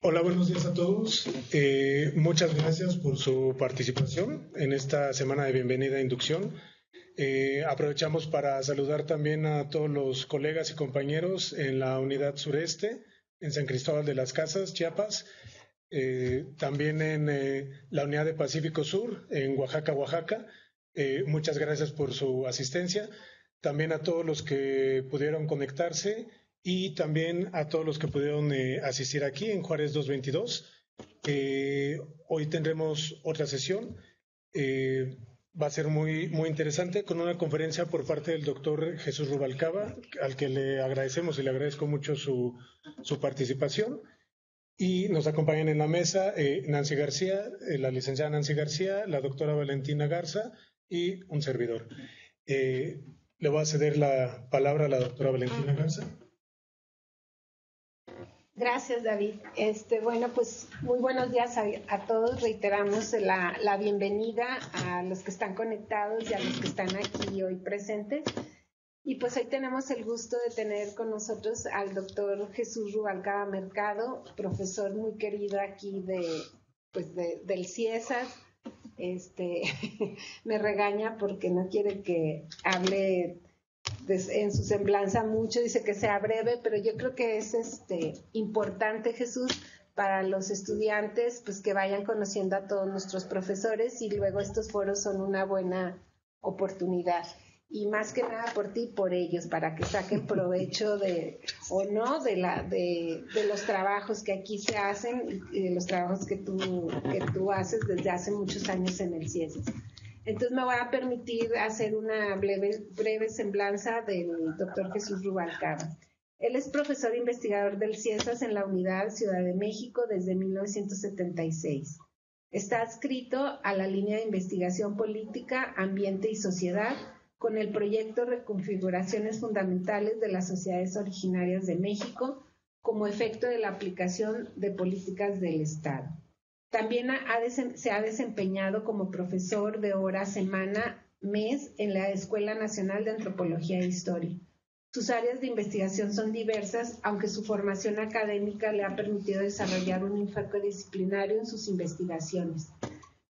Hola, buenos días a todos. Muchas gracias por su participación en esta semana de bienvenida a Inducción. Aprovechamos para saludar también a todos los colegas y compañeros en la unidad sureste, en San Cristóbal de las Casas, Chiapas, también en la unidad de Pacífico Sur, en Oaxaca, Oaxaca. Muchas gracias por su asistencia. También a todos los que pudieron conectarse y también a todos los que pudieron asistir aquí en Juárez 222. Hoy tendremos otra sesión. Va a ser muy interesante con una conferencia por parte del doctor Jesús Rubalcaba, al que le agradecemos y le agradezco mucho su participación. Y nos acompañan en la mesa Nancy García, la licenciada Nancy García, la doctora Valentina Garza y un servidor. Le voy a ceder la palabra a la doctora Valentina Garza. Gracias, David. Bueno, pues muy buenos días a todos. Reiteramos la bienvenida a los que están conectados y a los que están aquí hoy presentes. Y pues hoy tenemos el gusto de tener con nosotros al doctor Jesús Rubalcaba Mercado, profesor muy querido aquí del CIESAS. Me regaña porque no quiere que hable en su semblanza mucho, dice que sea breve, pero yo creo que es importante, Jesús, para los estudiantes, pues que vayan conociendo a todos nuestros profesores, y luego estos foros son una buena oportunidad. Y más que nada por ti y por ellos, para que saquen provecho de los trabajos que aquí se hacen y de los trabajos que tú haces desde hace muchos años en el CIESAS. Entonces me voy a permitir hacer una breve semblanza del doctor Jesús Rubalcaba. Él es profesor investigador del CIESAS en la Unidad Ciudad de México desde 1976. Está adscrito a la línea de investigación política, ambiente y sociedad con el proyecto Reconfiguraciones Fundamentales de las Sociedades Originarias de México como efecto de la aplicación de políticas del Estado. También se ha desempeñado como profesor de hora, semana, mes en la Escuela Nacional de Antropología e Historia. Sus áreas de investigación son diversas, aunque su formación académica le ha permitido desarrollar un enfoque disciplinario en sus investigaciones.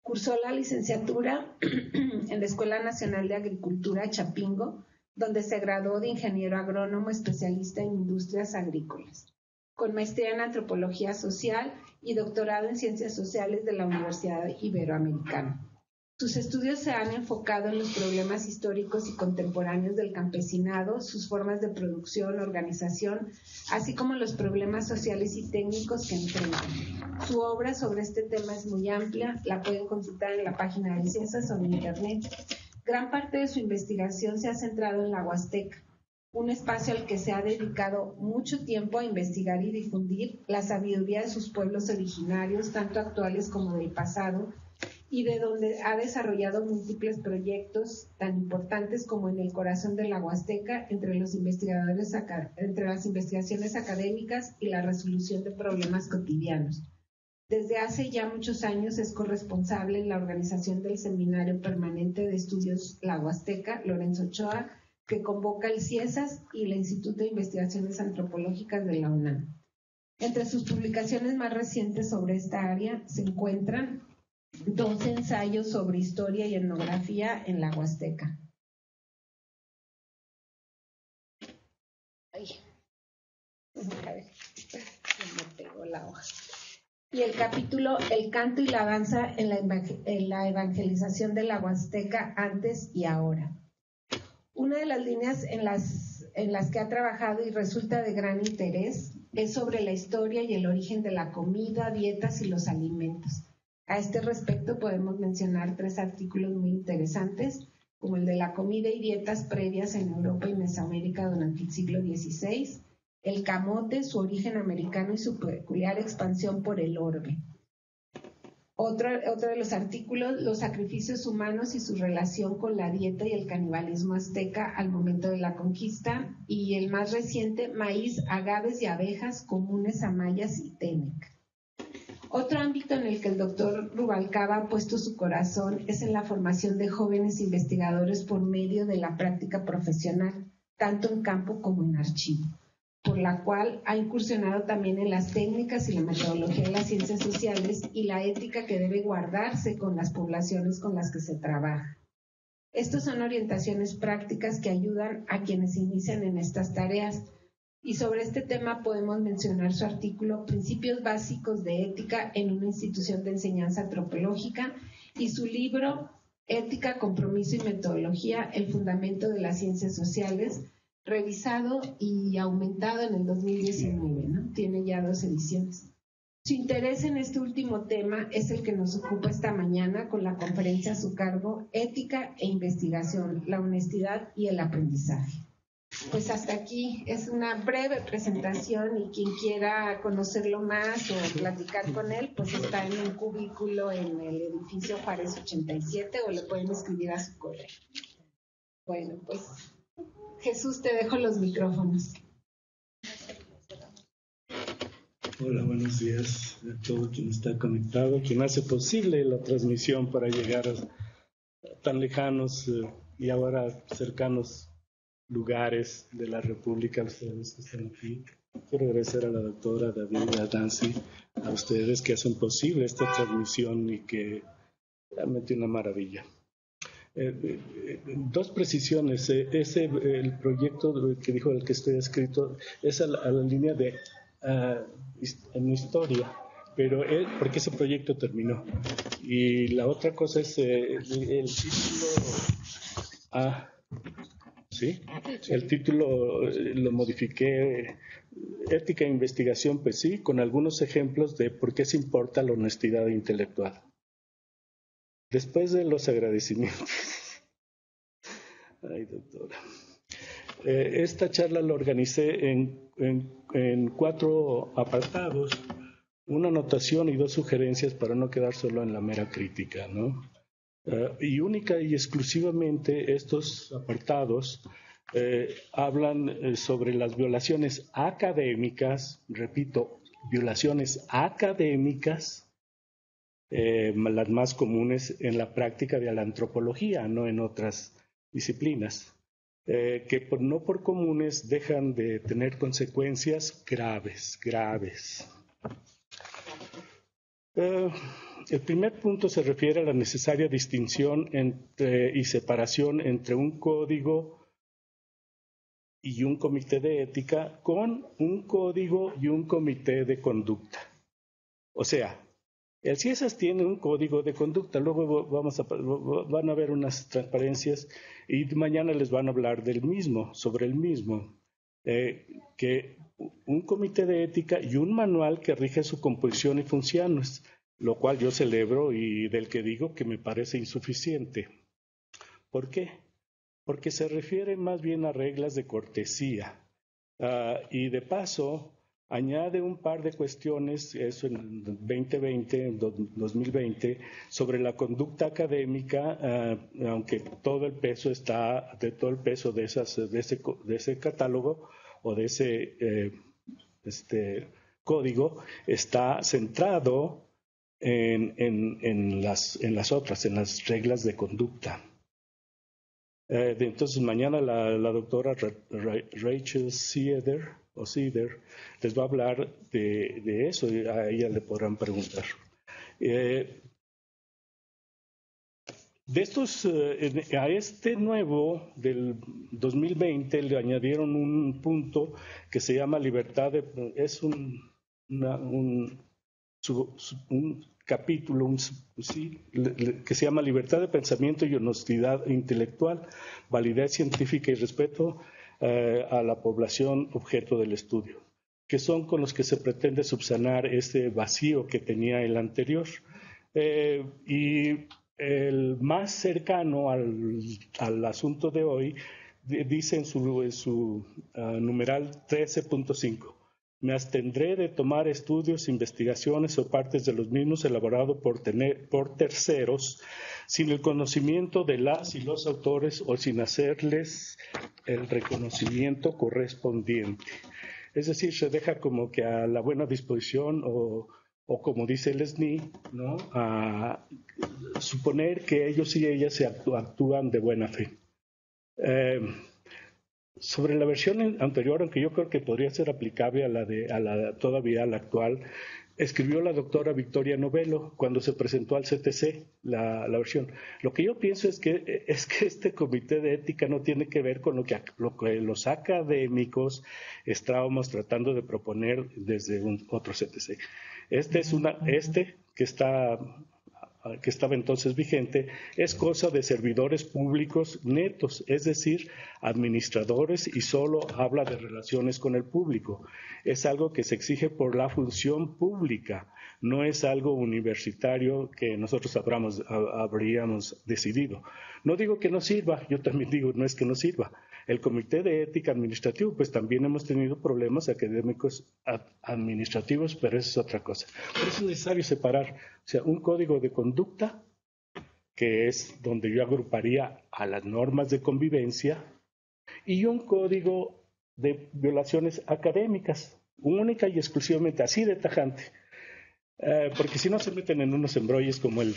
Cursó la licenciatura en la Escuela Nacional de Agricultura Chapingo, donde se graduó de ingeniero agrónomo especialista en industrias agrícolas, con maestría en antropología social y doctorado en ciencias sociales de la Universidad Iberoamericana. Sus estudios se han enfocado en los problemas históricos y contemporáneos del campesinado, sus formas de producción, organización, así como los problemas sociales y técnicos que enfrentan. Su obra sobre este tema es muy amplia, la pueden consultar en la página de CIESAS o en internet. Gran parte de su investigación se ha centrado en la Huasteca, un espacio al que se ha dedicado mucho tiempo a investigar y difundir la sabiduría de sus pueblos originarios, tanto actuales como del pasado, y de donde ha desarrollado múltiples proyectos tan importantes como en el corazón de la Huasteca, entre las investigaciones académicas y la resolución de problemas cotidianos. Desde hace ya muchos años es corresponsable en la organización del Seminario Permanente de Estudios La Huasteca, Lorenzo Ochoa, que convoca el CIESAS y el Instituto de Investigaciones Antropológicas de la UNAM. Entre sus publicaciones más recientes sobre esta área se encuentran 2 ensayos sobre historia y etnografía en la Huasteca. Me pegó la hoja. Y el capítulo El canto y la danza en la evangelización de la Huasteca antes y ahora. Una de las líneas en las que ha trabajado y resulta de gran interés es sobre la historia y el origen de la comida, dietas y los alimentos. A este respecto podemos mencionar 3 artículos muy interesantes, como el de la comida y dietas previas en Europa y Mesoamérica durante el siglo XVI, el camote, su origen americano y su peculiar expansión por el orbe. Otro de los artículos, los sacrificios humanos y su relación con la dieta y el canibalismo azteca al momento de la conquista, y el más reciente, maíz, agaves y abejas comunes a mayas y Tenec. Otro ámbito en el que el doctor Rubalcaba ha puesto su corazón es en la formación de jóvenes investigadores por medio de la práctica profesional, tanto en campo como en archivo. por la cual ha incursionado también en las técnicas y la metodología de las ciencias sociales y la ética que debe guardarse con las poblaciones con las que se trabaja. Estas son orientaciones prácticas que ayudan a quienes inician en estas tareas. Y sobre este tema podemos mencionar su artículo Principios básicos de ética en una institución de enseñanza antropológica y su libro Ética, compromiso y metodología, el fundamento de las ciencias sociales, revisado y aumentado en el 2019, ¿no? Tiene ya 2 ediciones. Su interés en este último tema es el que nos ocupa esta mañana con la conferencia a su cargo, Ética e Investigación, la honestidad y el aprendizaje. Pues hasta aquí es una breve presentación y quien quiera conocerlo más o platicar con él, pues está en un cubículo en el edificio Juárez 87 o le pueden escribir a su correo. Bueno, pues Jesús, te dejo los micrófonos. Hola, buenos días a todo quien está conectado, quien hace posible la transmisión para llegar a tan lejanos y ahora cercanos lugares de la República, a ustedes que están aquí. Quiero agradecer a la doctora David, a Nancy, a ustedes que hacen posible esta transmisión y que realmente una maravilla. 2 precisiones. El proyecto que dijo el que estoy escrito es a la línea de en historia, pero porque ese proyecto terminó. Y la otra cosa es el título. ¿Sí? El título lo modifiqué, Ética e Investigación, pues sí, con algunos ejemplos de por qué se importa la honestidad intelectual. Después de los agradecimientos. Ay, doctora. Esta charla la organicé en 4 apartados, una anotación y 2 sugerencias para no quedar solo en la mera crítica, ¿no? Y única y exclusivamente estos apartados hablan sobre las violaciones académicas, repito, violaciones académicas, las más comunes en la práctica de la antropología, no en otras disciplinas, que no por comunes dejan de tener consecuencias graves. El primer punto se refiere a la necesaria distinción y separación entre un código y un comité de ética con un código y un comité de conducta. O sea, el CIESAS tiene un código de conducta, luego van a ver unas transparencias y mañana les van a hablar sobre el mismo, que un comité de ética y un manual que rige su composición y funciones, lo cual yo celebro y del que digo que me parece insuficiente. ¿Por qué? Porque se refiere más bien a reglas de cortesía y de paso añade un par de cuestiones, eso en 2020, sobre la conducta académica, aunque todo el peso de ese catálogo o de ese código está centrado en las otras, en las reglas de conducta. Entonces mañana la doctora Rachel Sieder les va a hablar de eso y a ella le podrán preguntar. A este nuevo del 2020 le añadieron un punto que se llama libertad es un capítulo que se llama libertad de pensamiento y honestidad intelectual, validez científica y respeto a la población objeto del estudio, que son con los que se pretende subsanar ese vacío que tenía el anterior. Y el más cercano al asunto de hoy dice en su numeral 13.5: me abstendré de tomar estudios, investigaciones o partes de los mismos elaborados por terceros sin el conocimiento de las y los autores o sin hacerles el reconocimiento correspondiente. Es decir, se deja como que a la buena disposición o como dice el SNI, ¿no?, a suponer que ellos y ellas actúan de buena fe. Sobre la versión anterior, aunque yo creo que podría ser aplicable todavía a la actual, escribió la doctora Victoria Novello cuando se presentó al CTC la versión. Lo que yo pienso es que este comité de ética no tiene que ver con lo que los académicos estábamos tratando de proponer desde otro CTC. Que estaba entonces vigente, es cosa de servidores públicos netos, es decir, administradores, y solo habla de relaciones con el público. Es algo que se exige por la función pública, no es algo universitario que nosotros habríamos decidido. No digo que no sirva, yo también digo no es que no sirva. El Comité de Ética Administrativo, pues también hemos tenido problemas académicos administrativos, pero eso es otra cosa. Por eso es necesario separar, o sea, un código de conducta, que es donde yo agruparía a las normas de convivencia, y un código de violaciones académicas, única y exclusivamente, así de tajante. Porque si no se meten en unos embrolles como el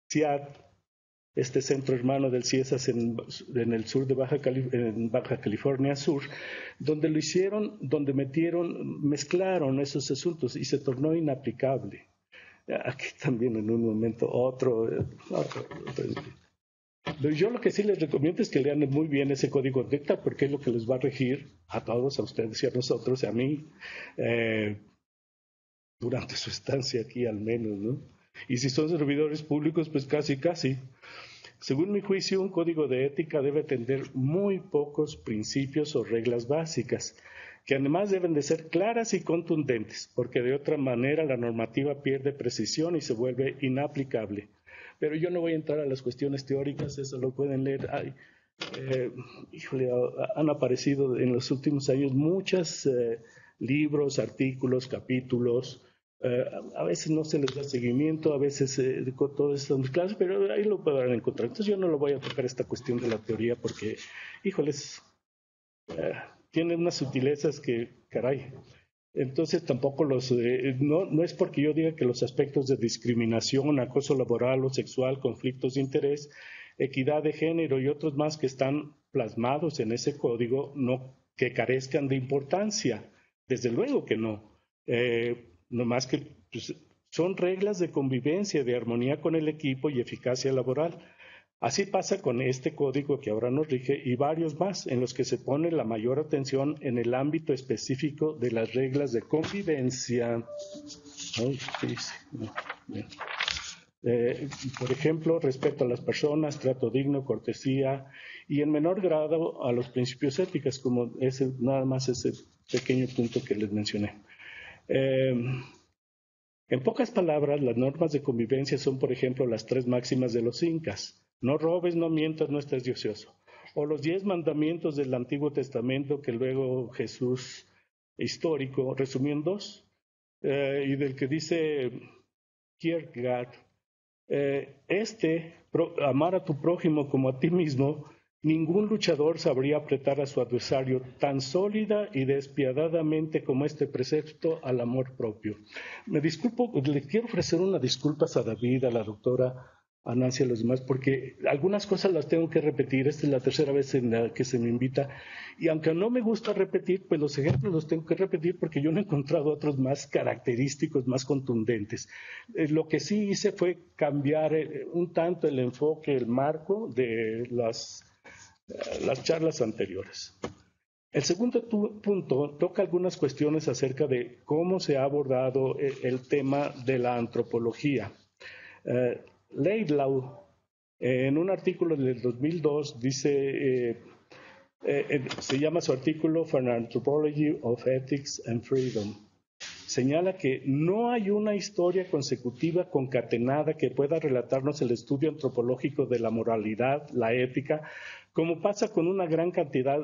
CIAD, este centro hermano del CIESAS en el sur de Baja California Sur, donde mezclaron esos asuntos y se tornó inaplicable. Aquí también en un momento otro. Yo lo que sí les recomiendo es que lean muy bien ese código de ética, porque es lo que les va a regir a todos, a ustedes y a nosotros, a mí, durante su estancia aquí al menos, ¿no? Y si son servidores públicos, pues casi. Según mi juicio, un código de ética debe tener muy pocos principios o reglas básicas, que además deben de ser claras y contundentes, porque de otra manera la normativa pierde precisión y se vuelve inaplicable. Pero yo no voy a entrar a las cuestiones teóricas, eso lo pueden leer. Han aparecido en los últimos años muchos libros, artículos, capítulos. A veces no se les da seguimiento, a veces todo esto es claro, pero ahí lo podrán encontrar. Entonces yo no lo voy a tocar esta cuestión de la teoría porque, tiene unas sutilezas que, caray. Entonces tampoco no es porque yo diga que los aspectos de discriminación, acoso laboral o sexual, conflictos de interés, equidad de género y otros más que están plasmados en ese código, no que carezcan de importancia. Desde luego que no. No más que pues, son reglas de convivencia, de armonía con el equipo y eficacia laboral. Así pasa con este código que ahora nos rige y varios más en los que se pone la mayor atención en el ámbito específico de las reglas de convivencia. Por ejemplo, respeto a las personas, trato digno, cortesía y en menor grado a los principios éticos, como nada más ese pequeño punto que les mencioné. En pocas palabras, las normas de convivencia son, por ejemplo, las 3 máximas de los incas. No robes, no mientas, no estés de ocioso. O los 10 mandamientos del Antiguo Testamento que luego Jesús histórico resumió en 2. Y del que dice Kierkegaard, amar a tu prójimo como a ti mismo. Ningún luchador sabría apretar a su adversario tan sólida y despiadadamente como este precepto al amor propio. Me disculpo, le quiero ofrecer una disculpa a David, a la doctora, a Nancy, a los demás, porque algunas cosas las tengo que repetir. Esta es la tercera vez en la que se me invita. Y aunque no me gusta repetir, pues los ejemplos los tengo que repetir porque yo no he encontrado otros más característicos, más contundentes. Lo que sí hice fue cambiar un tanto el enfoque, el marco de las charlas anteriores. El segundo punto toca algunas cuestiones acerca de cómo se ha abordado el tema de la antropología. Laidlaw, en un artículo del 2002, dice, se llama su artículo For an Anthropology of Ethics and Freedom. Señala que no hay una historia consecutiva concatenada que pueda relatarnos el estudio antropológico de la moralidad, la ética, como pasa con una gran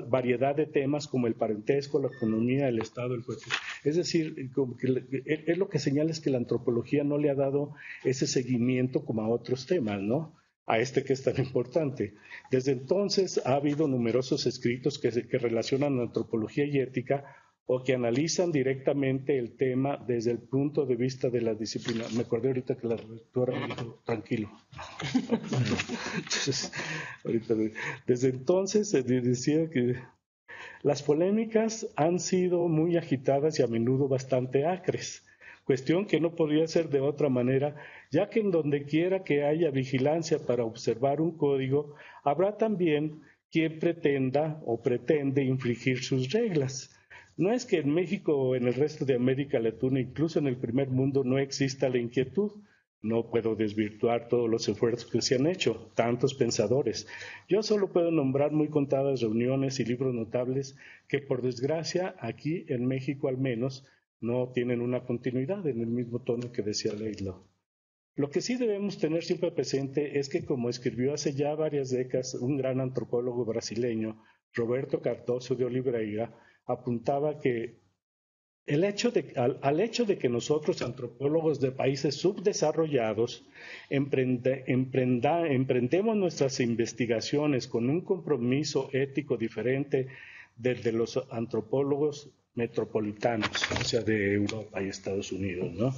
variedad de temas como el parentesco, la economía, el Estado, el juez. Es decir, como que es lo que señala es que la antropología no le ha dado ese seguimiento como a otros temas, ¿no? A este que es tan importante. Desde entonces ha habido numerosos escritos que relacionan antropología y ética, o que analizan directamente el tema desde el punto de vista de la disciplina. Me acordé ahorita que la rectora me dijo, tranquilo. Entonces, desde entonces se decía que las polémicas han sido muy agitadas y a menudo bastante acres, cuestión que no podría ser de otra manera, ya que en donde quiera que haya vigilancia para observar un código, habrá también quien pretenda o pretende infringir sus reglas. No es que en México o en el resto de América Latina, incluso en el primer mundo, no exista la inquietud. No puedo desvirtuar todos los esfuerzos que se han hecho, tantos pensadores. Yo solo puedo nombrar muy contadas reuniones y libros notables que, por desgracia, aquí en México al menos, no tienen una continuidad en el mismo tono que decía Laidlaw. Lo que sí debemos tener siempre presente es que, como escribió hace ya varias décadas un gran antropólogo brasileño, Roberto Cardoso de Oliveira, apuntaba que al hecho de que nosotros, antropólogos de países subdesarrollados, emprendemos nuestras investigaciones con un compromiso ético diferente del de los antropólogos metropolitanos, o sea, de Europa y Estados Unidos, ¿no?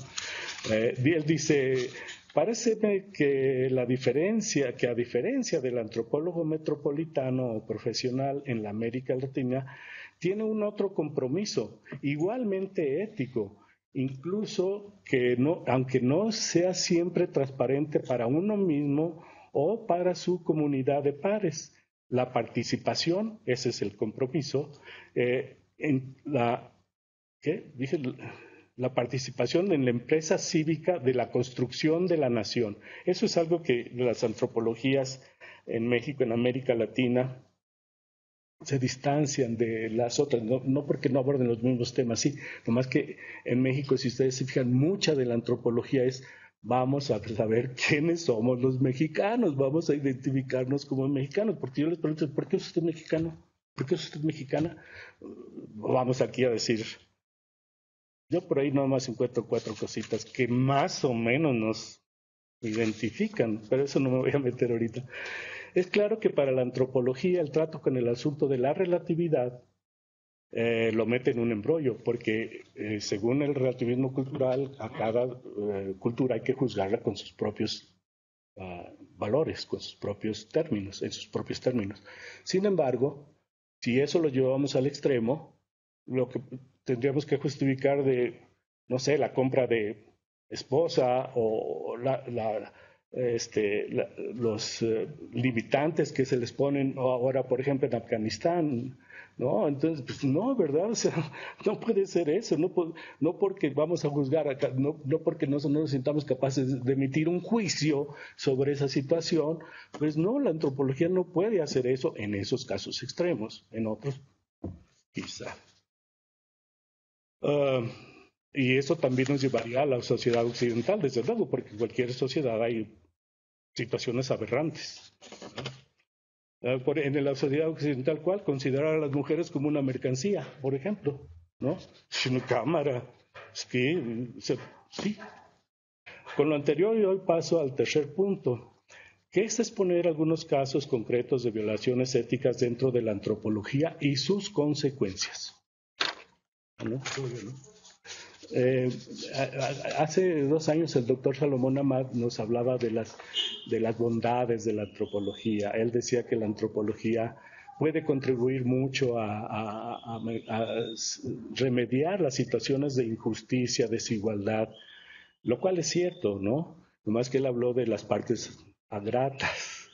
Él dice, paréceme que a diferencia del antropólogo metropolitano o profesional en la América Latina, tiene un otro compromiso, igualmente ético, incluso que aunque no sea siempre transparente para uno mismo o para su comunidad de pares. La participación, ese es el compromiso, en la participación en la empresa cívica de la construcción de la nación. Eso es algo que las antropologías en México, en América Latina, se distancian de las otras, no porque no aborden los mismos temas, sí, nomás que en México, si ustedes se fijan, mucha de la antropología es vamos a saber quiénes somos los mexicanos, vamos a identificarnos como mexicanos, porque yo les pregunto, ¿por qué es usted mexicano? ¿Por qué es usted mexicana? Vamos aquí a decir, yo por ahí nomás encuentro 4 cositas que más o menos nos identifican, pero eso no me voy a meter ahorita. Es claro que para la antropología el trato con el asunto de la relatividad lo mete en un embrollo, porque según el relativismo cultural, a cada cultura hay que juzgarla con sus propios valores, con sus propios términos, en sus propios términos. Sin embargo, si eso lo llevamos al extremo, lo que tendríamos que justificar de, no sé, la compra de esposa o los limitantes que se les ponen ahora, por ejemplo, en Afganistán, ¿no? Entonces, pues no, ¿verdad? O sea, no puede ser eso, no porque vamos a juzgar, no porque no nos sintamos capaces de emitir un juicio sobre esa situación, pues no, la antropología no puede hacer eso en esos casos extremos, en otros quizá. Y eso también nos llevaría a la sociedad occidental, desde luego, porque en cualquier sociedad hay situaciones aberrantes. En la sociedad occidental, ¿cuál? Considerar a las mujeres como una mercancía, por ejemplo, ¿no? Una cámara, es que, sí. Con lo anterior, yo hoy paso al tercer punto, que es exponer algunos casos concretos de violaciones éticas dentro de la antropología y sus consecuencias. ¿No? Hace 2 años el doctor Salomón Amat nos hablaba de las bondades de la antropología. Él decía que la antropología puede contribuir mucho a remediar las situaciones de injusticia, desigualdad, lo cual es cierto, ¿no? Nomás que él habló de las partes gratas.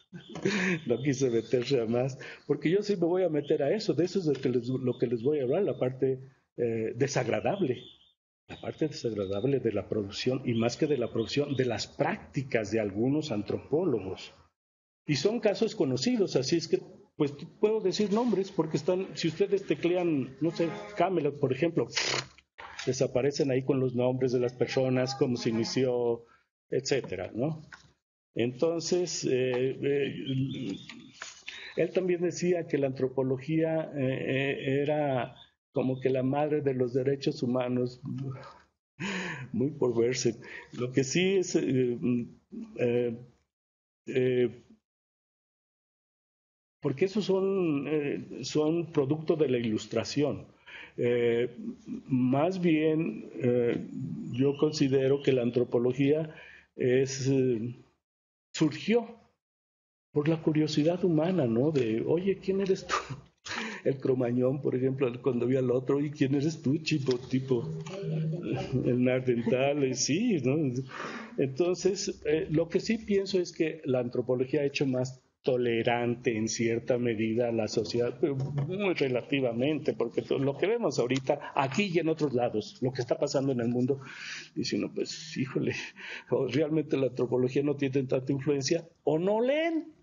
No quise meterse a más, porque yo sí me voy a meter a eso, de eso es lo que les voy a hablar, la parte desagradable. La parte desagradable de la producción, y más que de la producción, de las prácticas de algunos antropólogos. Y son casos conocidos, así es que pues puedo decir nombres, porque están, si ustedes teclean, no sé, Camelot, por ejemplo, desaparecen ahí con los nombres de las personas, cómo se inició, etcétera, ¿no? Entonces, él también decía que la antropología era como que la madre de los derechos humanos, muy por verse. Lo que sí es, porque esos son producto de la Ilustración. Más bien, yo considero que la antropología surgió por la curiosidad humana, ¿no? De, oye, ¿quién eres tú? El Cromañón, por ejemplo, cuando vi al otro, ¿y quién eres tú, tipo? El Nardental, sí, ¿no? Entonces, lo que sí pienso es que la antropología ha hecho más tolerante en cierta medida a la sociedad, pero muy relativamente, porque todo lo que vemos ahorita, aquí y en otros lados, lo que está pasando en el mundo, dice uno, pues, híjole, o realmente la antropología no tiene tanta influencia, o no leen,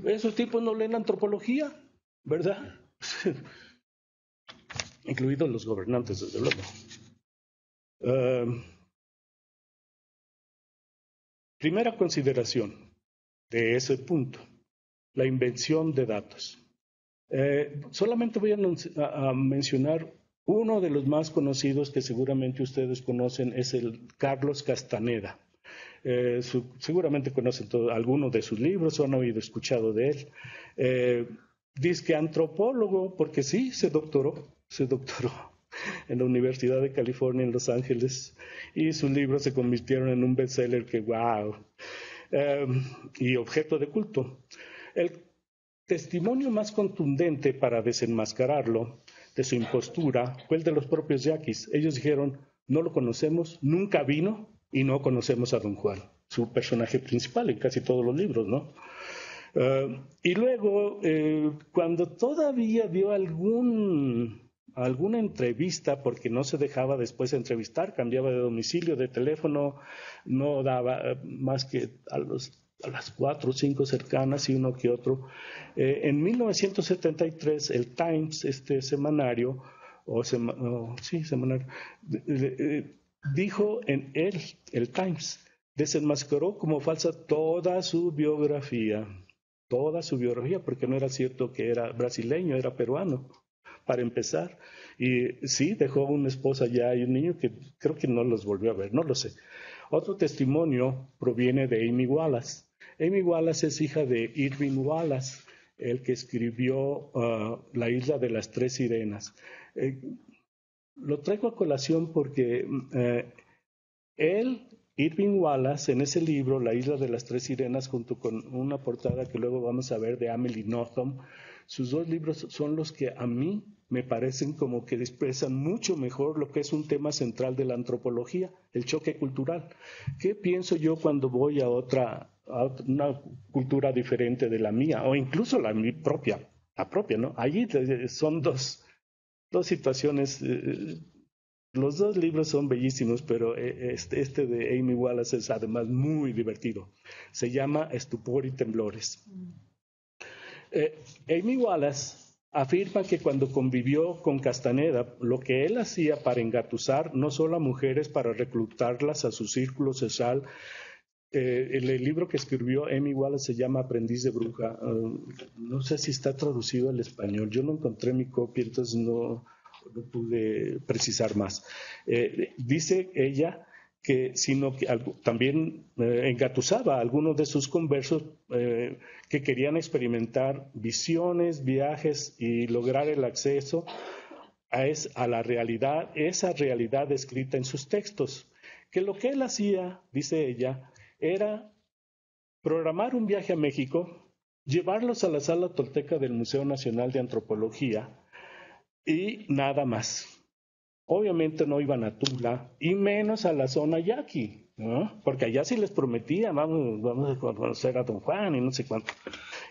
esos tipos no leen antropología, ¿verdad? Incluidos los gobernantes, desde luego. Primera consideración de ese punto, la invención de datos. Solamente voy a mencionar uno de los más conocidos que seguramente ustedes conocen, es el Carlos Castaneda. Seguramente conocen algunos de sus libros o han escuchado de él. Dice que antropólogo, porque sí, se doctoró en la Universidad de California en Los Ángeles y sus libros se convirtieron en un bestseller que wow, y objeto de culto. El testimonio más contundente para desenmascararlo de su impostura fue el de los propios yaquis. Ellos dijeron, no lo conocemos, nunca vino y no conocemos a Don Juan, su personaje principal en casi todos los libros, ¿no? Y luego, cuando todavía dio alguna entrevista, porque no se dejaba después entrevistar, cambiaba de domicilio, de teléfono, no daba más que a las 4 o 5 cercanas y uno que otro. En 1973, el Times, este semanario, semanario, dijo en el Times, desenmascaró como falsa toda su biografía, porque no era cierto que era brasileño, era peruano, para empezar. Y sí, dejó una esposa ya y un niño que creo que no los volvió a ver, no lo sé. Otro testimonio proviene de Amy Wallace. Amy Wallace es hija de Irving Wallace, el que escribió La isla de las tres sirenas. Lo traigo a colación porque Irving Wallace, en ese libro, La isla de las tres sirenas, junto con una portada que luego vamos a ver de Amelie Nothomb, sus dos libros son los que a mí me parecen como que expresan mucho mejor lo que es un tema central de la antropología, el choque cultural. ¿Qué pienso yo cuando voy a una cultura diferente de la mía, o incluso la propia, ¿no? Allí son dos situaciones. Los dos libros son bellísimos, pero este de Amy Wallace es además muy divertido. Se llama Estupor y Temblores. Amy Wallace afirma que cuando convivió con Castaneda, lo que él hacía para engatusar no solo a mujeres, para reclutarlas a su círculo social. El libro que escribió Amy Wallace se llama Aprendiz de Bruja. No sé si está traducido al español. Yo no encontré mi copia, entonces no pude precisar más. Dice ella que también engatusaba a algunos de sus conversos que querían experimentar visiones, viajes y lograr el acceso a la realidad, esa realidad descrita en sus textos. Que lo que él hacía, dice ella, era programar un viaje a México, llevarlos a la sala tolteca del Museo Nacional de Antropología, y nada más. Obviamente no iban a Tula y menos a la zona yaqui, ¿no? Porque allá sí les prometían, vamos a conocer a Don Juan y no sé cuánto.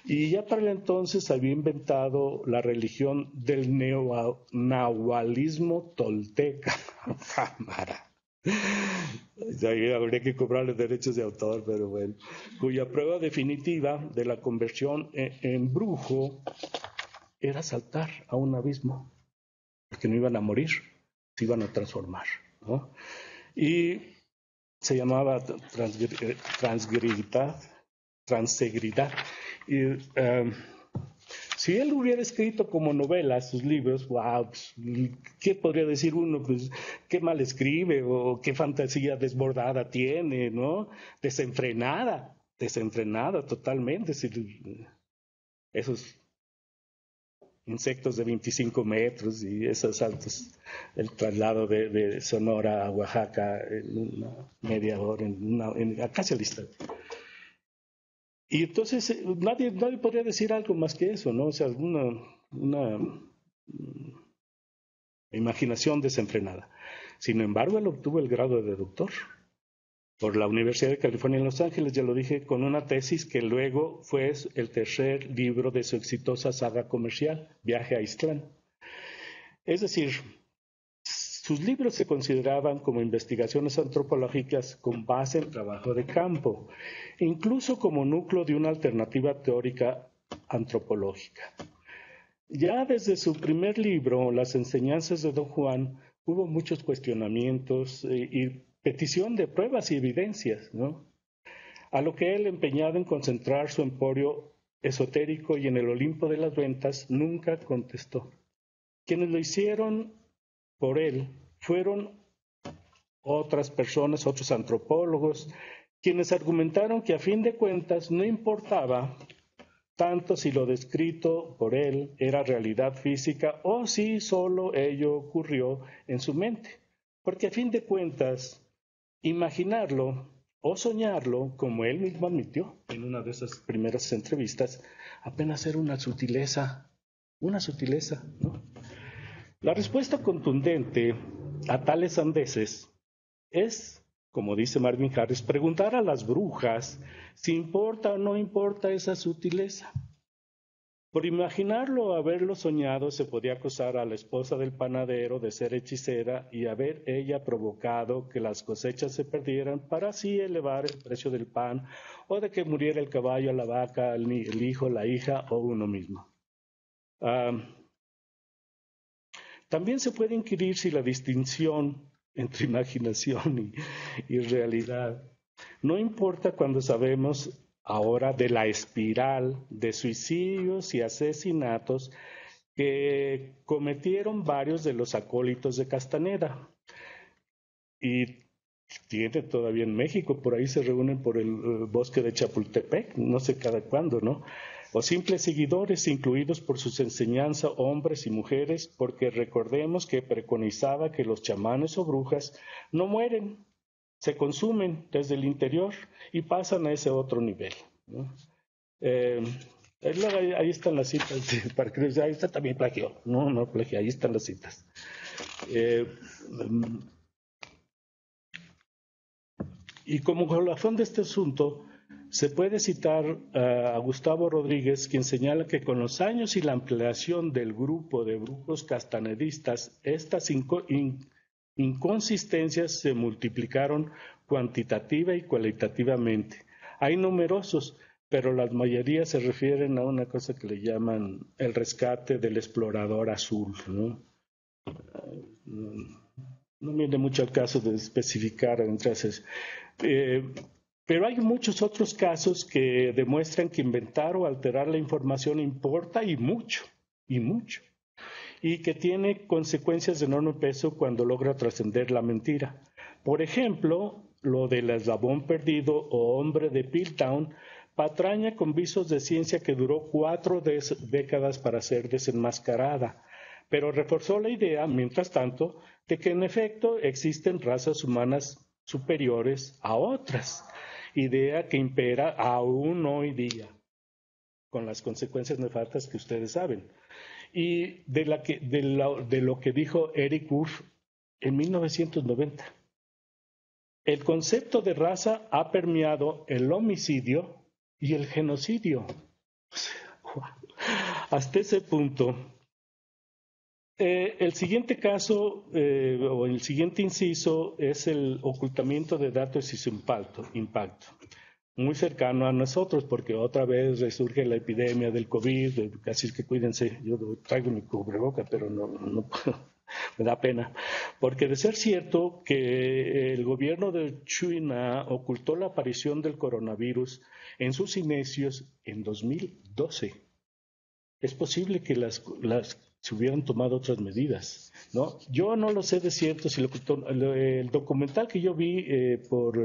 Y ya para el entonces había inventado la religión del nahualismo tolteca. Cámara. Habría que cobrarle derechos de autor, pero bueno. Cuya prueba definitiva de la conversión en brujo era saltar a un abismo. Porque no iban a morir, se iban a transformar, ¿no? Y se llamaba transegridad. Y si él hubiera escrito como novela sus libros, wow, pues, ¿qué podría decir uno? Pues qué mal escribe o qué fantasía desbordada tiene, ¿no? Desenfrenada totalmente. Esos insectos de 25 metros y esos saltos, el traslado de Sonora a Oaxaca en una media hora, casi al instante. Y entonces nadie podría decir algo más que eso, ¿no? O sea, una imaginación desenfrenada. Sin embargo, él obtuvo el grado de doctor por la Universidad de California en Los Ángeles, ya lo dije, con una tesis que luego fue el tercer libro de su exitosa saga comercial, Viaje a Ixtlán. Es decir, sus libros se consideraban como investigaciones antropológicas con base en trabajo de campo, incluso como núcleo de una alternativa teórica antropológica. Ya desde su primer libro, Las enseñanzas de Don Juan, hubo muchos cuestionamientos y petición de pruebas y evidencias, ¿no? A lo que él, empeñado en concentrar su emporio esotérico y en el Olimpo de las ventas, nunca contestó. Quienes lo hicieron por él fueron otras personas, otros antropólogos, quienes argumentaron que a fin de cuentas no importaba tanto si lo descrito por él era realidad física o si solo ello ocurrió en su mente, porque a fin de cuentas imaginarlo o soñarlo, como él mismo admitió en una de esas primeras entrevistas, apenas era una sutileza, ¿no? La respuesta contundente a tales sandeces es, como dice Marvin Harris, preguntar a las brujas si importa o no importa esa sutileza. Por imaginarlo o haberlo soñado se podía acusar a la esposa del panadero de ser hechicera y haber ella provocado que las cosechas se perdieran para así elevar el precio del pan, o de que muriera el caballo, la vaca, el hijo, la hija o uno mismo. También se puede inquirir si la distinción entre imaginación y realidad no importa cuando sabemos ahora de la espiral de suicidios y asesinatos que cometieron varios de los acólitos de Castaneda. Y tiene todavía en México, por ahí se reúnen por el bosque de Chapultepec, no sé cada cuándo, ¿no? O simples seguidores, incluidos por sus enseñanzas, hombres y mujeres, porque recordemos que preconizaba que los chamanes o brujas no mueren, se consumen desde el interior y pasan a ese otro nivel, ¿no? Ahí están las citas, para que ahí está también plagio, no plagio, ahí están las citas. Y como colofón de este asunto, se puede citar a Gustavo Rodríguez, quien señala que con los años y la ampliación del grupo de brujos castanedistas, estas inconsistencias se multiplicaron cuantitativa y cualitativamente. Hay numerosos, pero la mayoría se refieren a una cosa que le llaman el rescate del explorador azul, ¿no? No viene mucho al caso de especificar entre esos. Pero hay muchos otros casos que demuestran que inventar o alterar la información importa y mucho, y que tiene consecuencias de enorme peso cuando logra trascender la mentira. Por ejemplo, lo del eslabón perdido o hombre de Piltdown, patraña con visos de ciencia que duró 4 décadas para ser desenmascarada, pero reforzó la idea, mientras tanto, de que en efecto existen razas humanas superiores a otras, idea que impera aún hoy día, con las consecuencias nefastas que ustedes saben. Y de lo que dijo Eric Wolf en 1990. El concepto de raza ha permeado el homicidio y el genocidio. Hasta ese punto. El siguiente caso, o el siguiente inciso, es el ocultamiento de datos y su impacto. Muy cercano a nosotros, porque otra vez resurge la epidemia del COVID, así que cuídense, yo traigo mi cubreboca, pero no puedo, me da pena, porque de ser cierto que el gobierno de China ocultó la aparición del coronavirus en sus inicios en 2012, es posible que se hubieran tomado otras medidas, ¿no? Yo no lo sé de cierto si el documental que yo vi por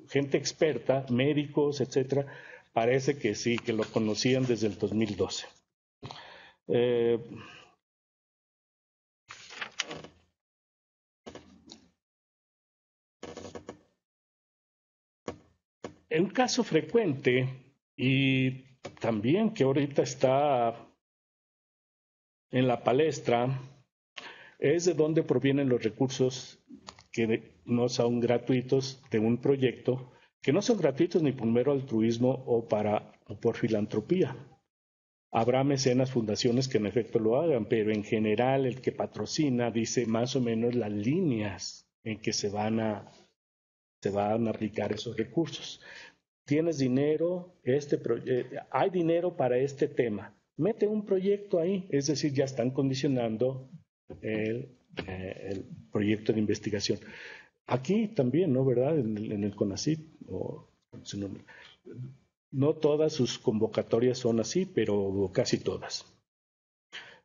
gente experta, médicos, etcétera, parece que sí, que lo conocían desde el 2012. Un caso frecuente y también que ahorita está en la palestra es de dónde provienen los recursos que no son gratuitos de un proyecto, que no son gratuitos ni por mero altruismo o por filantropía. Habrá mecenas, fundaciones que en efecto lo hagan, pero en general el que patrocina dice más o menos las líneas en que se van a aplicar esos recursos. Tienes dinero, hay dinero para este tema. Mete un proyecto ahí, es decir, ya están condicionando el proyecto de investigación. Aquí también, ¿no? ¿Verdad? En el CONACYT, no todas sus convocatorias son así, pero casi todas.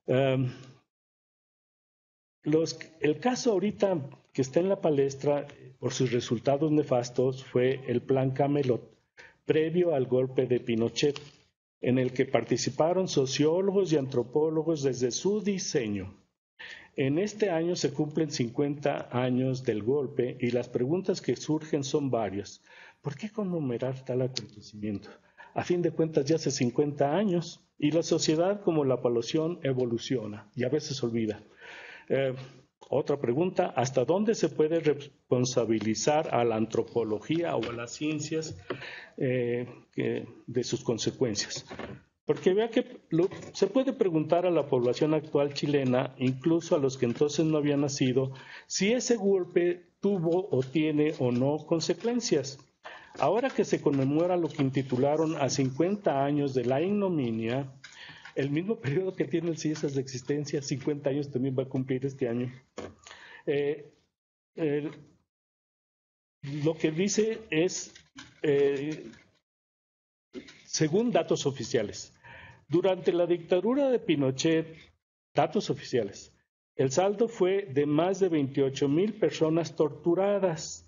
El caso ahorita que está en la palestra por sus resultados nefastos fue el Plan Camelot, previo al golpe de Pinochet, en el que participaron sociólogos y antropólogos desde su diseño. En este año se cumplen 50 años del golpe y las preguntas que surgen son varias. ¿Por qué conmemorar tal acontecimiento? A fin de cuentas ya hace 50 años y la sociedad como la población evoluciona y a veces olvida. Otra pregunta, ¿hasta dónde se puede responsabilizar a la antropología o a las ciencias de sus consecuencias? Porque vea que se puede preguntar a la población actual chilena, incluso a los que entonces no habían nacido, si ese golpe tuvo o tiene o no consecuencias. Ahora que se conmemora lo que intitularon a 50 años de la ignominia, el mismo periodo que tiene el CIESAS de existencia, 50 años también va a cumplir este año. Lo que dice es, según datos oficiales, durante la dictadura de Pinochet, datos oficiales, el saldo fue de más de 28,000 personas torturadas,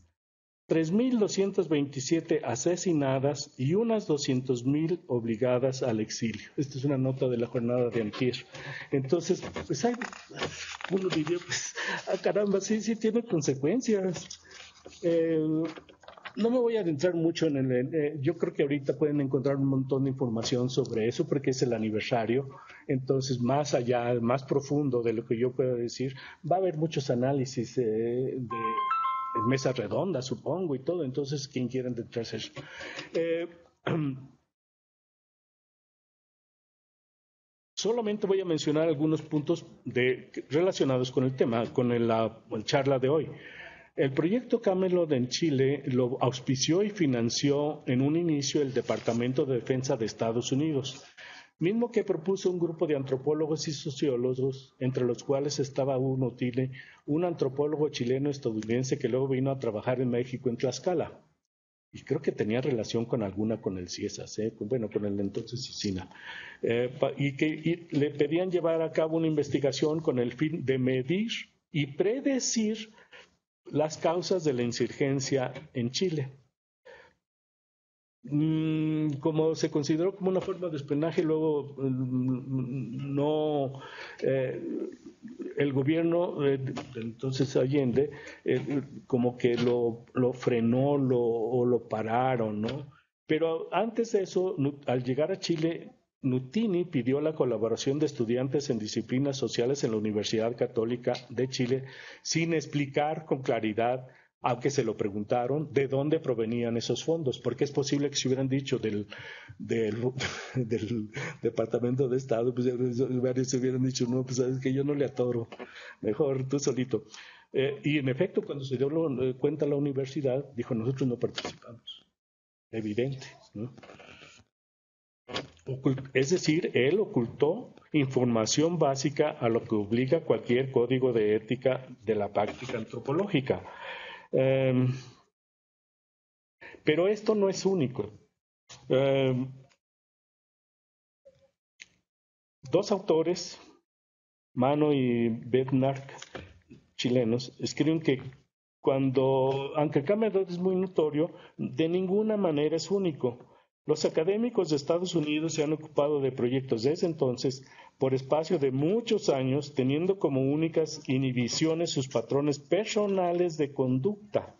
3,227 asesinadas y unas 200,000 obligadas al exilio. Esta es una nota de la jornada de antier. Entonces, pues uno diría, pues, caramba, sí tiene consecuencias. No me voy a adentrar mucho en yo creo que ahorita pueden encontrar un montón de información sobre eso porque es el aniversario. Entonces, más allá, más profundo de lo que yo pueda decir, va a haber muchos análisis de mesas redondas, supongo, y todo. Entonces, quien quiera adentrarse eso. Solamente voy a mencionar algunos puntos relacionados con el tema, con la charla de hoy. El proyecto Camelot en Chile lo auspició y financió en un inicio el Departamento de Defensa de Estados Unidos, mismo que propuso un grupo de antropólogos y sociólogos, entre los cuales estaba Uno Tile, un antropólogo chileno-estadounidense que luego vino a trabajar en México en Tlaxcala. Y creo que tenía relación con el CIESAS, con el entonces CICINA. Y le pedían llevar a cabo una investigación con el fin de medir y predecir las causas de la insurgencia en Chile. Como se consideró como una forma de espionaje, luego el gobierno entonces Allende como que lo frenó o lo pararon, ¿no? Pero antes de eso, al llegar a Chile, Nutini pidió la colaboración de estudiantes en disciplinas sociales en la Universidad Católica de Chile sin explicar con claridad, aunque se lo preguntaron, de dónde provenían esos fondos, porque es posible que se hubieran dicho del Departamento de Estado, pues varios se hubieran dicho, no, pues sabes que yo no le atoro, mejor tú solito. Y en efecto, cuando se dio cuenta la universidad, dijo, nosotros no participamos. Evidente, ¿no? Es decir, él ocultó información básica a lo que obliga cualquier código de ética de la práctica antropológica. Pero esto no es único. Dos autores, Mano y Bednark, chilenos, escriben que aunque el Camelot es muy notorio, de ninguna manera es único. Los académicos de Estados Unidos se han ocupado de proyectos desde entonces por espacio de muchos años, teniendo como únicas inhibiciones sus patrones personales de conducta.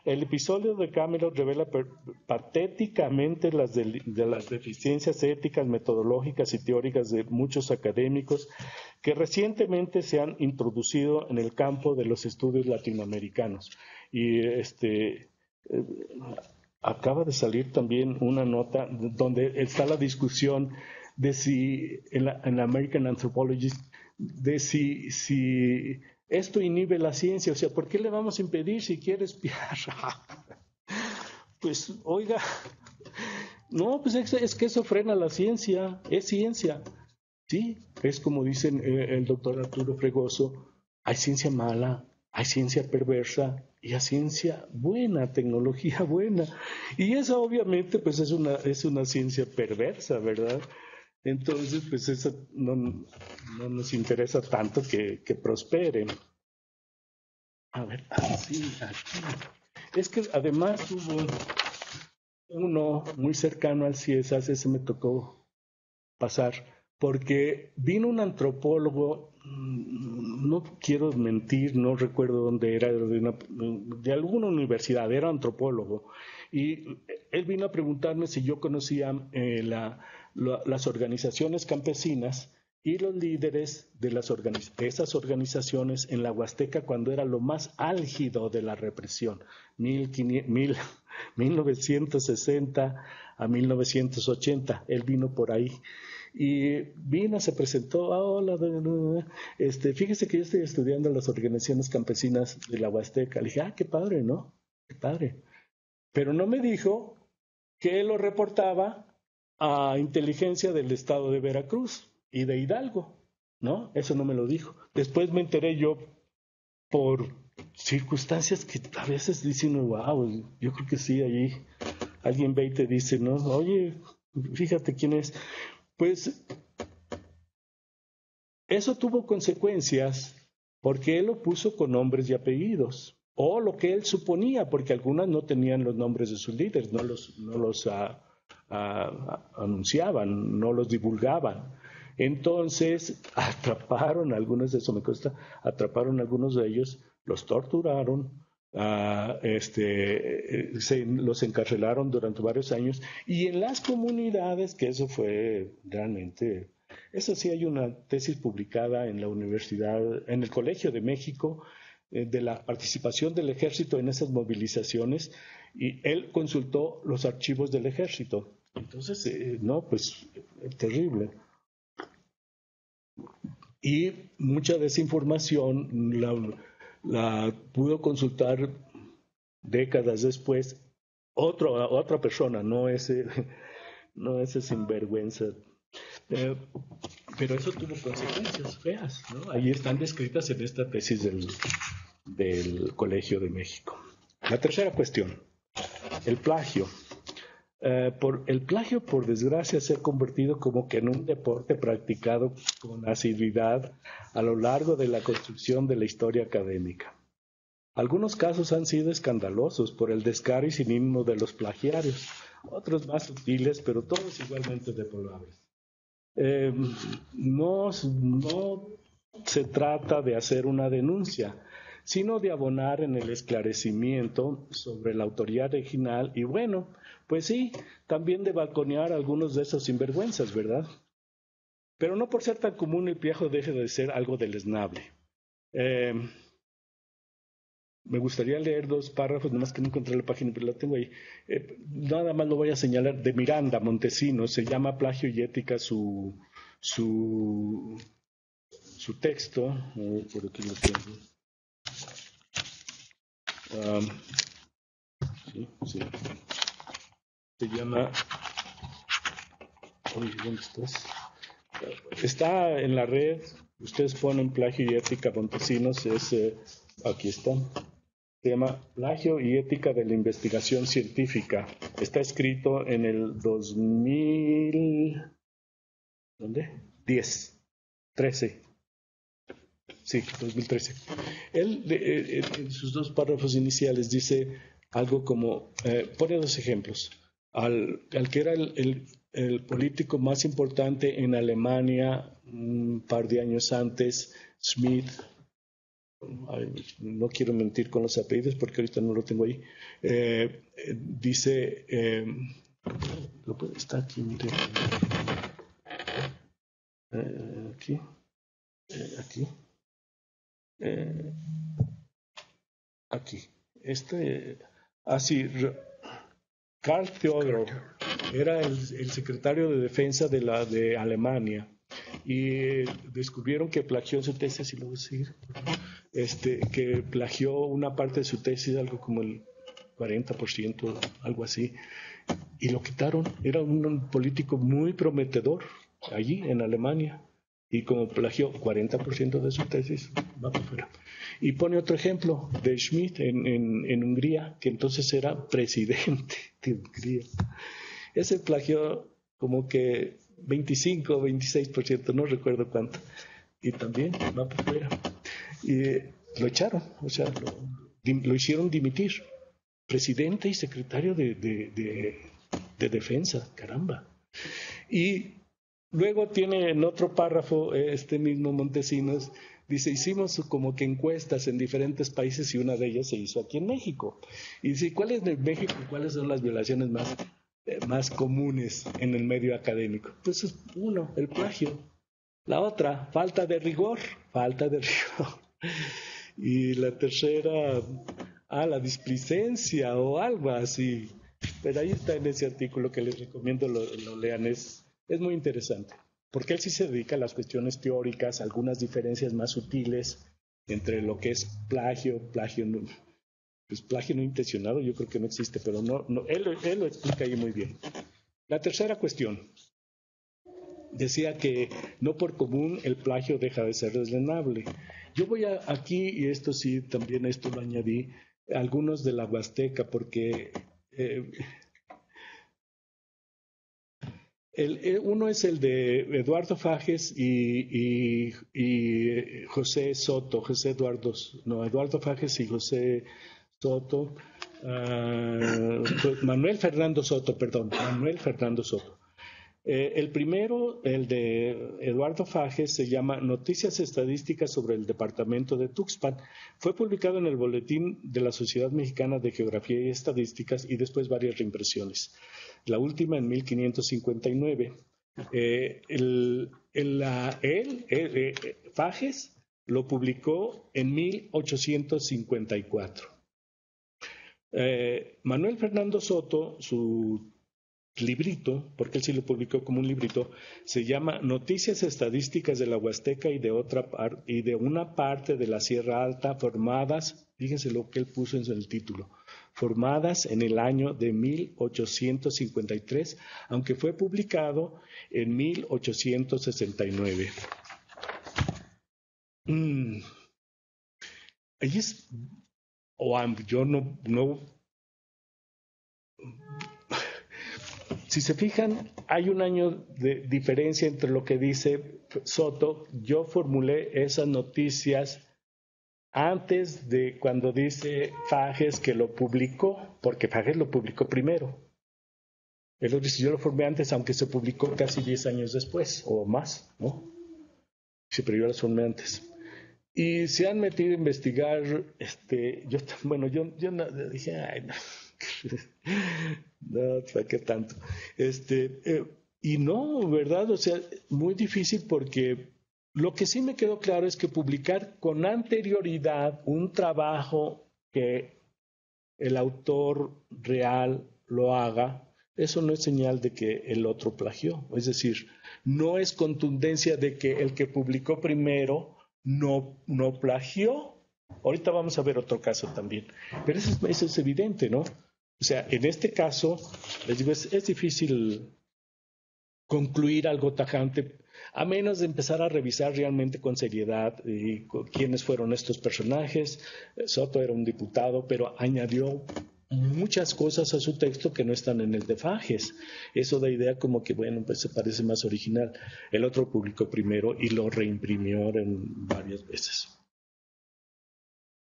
El episodio de Camelot revela patéticamente las deficiencias éticas, metodológicas y teóricas de muchos académicos que recientemente se han introducido en el campo de los estudios latinoamericanos. Y acaba de salir también una nota donde está la discusión de si en la American Anthropologist, de si esto inhibe la ciencia. O sea, ¿por qué le vamos a impedir si quiere espiar? Pues, oiga, no, pues es que eso frena la ciencia, es ciencia. Sí, es como dicen el doctor Arturo Fregoso, hay ciencia mala, hay ciencia perversa y hay ciencia buena, tecnología buena. Y esa obviamente pues es una ciencia perversa, ¿verdad? Entonces, pues eso no nos interesa tanto que prospere. A ver, sí, aquí. Es que además hubo uno muy cercano al CIESAS, ese me tocó pasar, porque vino un antropólogo, no quiero mentir, no recuerdo dónde era, de alguna universidad, era antropólogo, y él vino a preguntarme si yo conocía las organizaciones campesinas y los líderes de esas organizaciones en la Huasteca cuando era lo más álgido de la represión, 1960 a 1980, él vino por ahí. Y vino, se presentó, hola, fíjese que yo estoy estudiando las organizaciones campesinas de la Huasteca. Le dije, qué padre, ¿no? Qué padre. Pero no me dijo que él lo reportaba a inteligencia del estado de Veracruz y de Hidalgo, ¿no? Eso no me lo dijo. Después me enteré yo por circunstancias que a veces dicen, wow, yo creo que sí, allí alguien ve y te dice, ¿no? Oye, fíjate quién es. Pues eso tuvo consecuencias porque él lo puso con nombres y apellidos, o lo que él suponía, porque algunas no tenían los nombres de sus líderes, no los anunciaban, no los divulgaban. Entonces atraparon, algunos de eso me consta, atraparon a algunos de ellos, los torturaron, los encarcelaron durante varios años, y en las comunidades, que eso fue realmente, eso sí, hay una tesis publicada en la universidad, en el Colegio de México, de la participación del ejército en esas movilizaciones, y él consultó los archivos del ejército. Entonces, no, pues terrible. Y mucha de esa información la pudo consultar décadas después otra persona, no ese sinvergüenza. Pero eso tuvo consecuencias feas, ¿no? Ahí están descritas en esta tesis del Colegio de México. La tercera cuestión, el plagio. El plagio, por desgracia, se ha convertido como que en un deporte practicado con asiduidad a lo largo de la construcción de la historia académica. Algunos casos han sido escandalosos por el descaro y cinismo de los plagiarios, otros más sutiles, pero todos igualmente deplorables. No se trata de hacer una denuncia, sino de abonar en el esclarecimiento sobre la autoría original y, bueno, pues sí, también de balconear a algunos de esos sinvergüenzas, ¿verdad? Pero no por ser tan común el plagio deje de ser algo deleznable. Me gustaría leer dos párrafos, nomás que no encontré la página, pero la tengo ahí. Nada más lo voy a señalar, de Miranda Montesinos, se llama Plagio y Ética su texto. Por aquí lo tengo. Sí. Se llama... Oye, ¿dónde estás? Está en la red, ustedes ponen Plagio y Ética Montesinos, aquí está. Se llama Plagio y Ética de la Investigación Científica. Está escrito en el 13. Sí, 2013. Él, en sus dos párrafos iniciales, dice algo como, pone dos ejemplos. al que era el político más importante en Alemania un par de años antes, Schmidt. No quiero mentir con los apellidos porque ahorita no lo tengo ahí. Dice, está aquí, mire. Aquí. Aquí. Aquí. Karl Theodor era el secretario de defensa de Alemania y descubrieron que plagió su tesis, y lo voy a decir, que plagió una parte de su tesis, algo como el 40%, algo así, y lo quitaron. Era un político muy prometedor allí en Alemania, y como plagió 40% de su tesis, va para afuera. Y pone otro ejemplo de Schmidt en Hungría, que entonces era presidente de Hungría. Ese plagió como que 25 o 26%, no recuerdo cuánto, y también va para afuera. Y lo echaron, o sea, lo hicieron dimitir. Presidente y secretario de defensa, caramba. Y luego tiene en otro párrafo, este mismo Montesinos, dice, hicimos como que encuestas en diferentes países y una de ellas se hizo aquí en México. Y dice, ¿cuáles de México, cuáles son las violaciones más comunes en el medio académico? Pues uno, el plagio. La otra, falta de rigor. Y la tercera, la displicencia o algo así. Pero ahí está en ese artículo que les recomiendo lo lean, es muy interesante, porque él sí se dedica a las cuestiones teóricas, algunas diferencias más sutiles entre lo que es plagio no intencionado, yo creo que no existe, pero él lo explica ahí muy bien. La tercera cuestión, decía que no por común el plagio deja de ser deslenable. Yo voy aquí, y esto sí, también esto lo añadí, algunos de la Huasteca, porque uno es el de Eduardo Fages y José Soto, Eduardo Fages y José Soto, Manuel Fernando Soto. El primero, el de Eduardo Fages, se llama Noticias Estadísticas sobre el Departamento de Tuxpan. Fue publicado en el Boletín de la Sociedad Mexicana de Geografía y Estadísticas y después varias reimpresiones. La última en 1559. Fages lo publicó en 1854. Manuel Fernando Soto, su librito, porque él sí lo publicó como un librito, se llama Noticias Estadísticas de la Huasteca y de una parte de la Sierra Alta formadas, fíjense lo que él puso en el título, formadas en el año de 1853, aunque fue publicado en 1869. Si se fijan, hay un año de diferencia entre lo que dice Soto. Yo formulé esas noticias antes de cuando dice Fages que lo publicó, porque Fages lo publicó primero. Él lo dice, yo lo formé antes, aunque se publicó casi 10 años después, o más, ¿no? Sí, pero yo las formé antes. Y se han metido a investigar, yo dije, ay, no. No, ¿para qué tanto? Y no, ¿verdad? O sea, muy difícil, porque lo que sí me quedó claro es que publicar con anterioridad un trabajo que el autor real lo haga, eso no es señal de que el otro plagió. Es decir, no es contundencia de que el que publicó primero no plagió. Ahorita vamos a ver otro caso también. Pero eso es evidente, ¿no? O sea, en este caso, les digo, es difícil concluir algo tajante, a menos de empezar a revisar realmente con seriedad quiénes fueron estos personajes. Soto era un diputado, pero añadió muchas cosas a su texto que no están en el de Fages. Eso da idea como que, bueno, pues se parece más original. El otro publicó primero y lo reimprimió varias veces.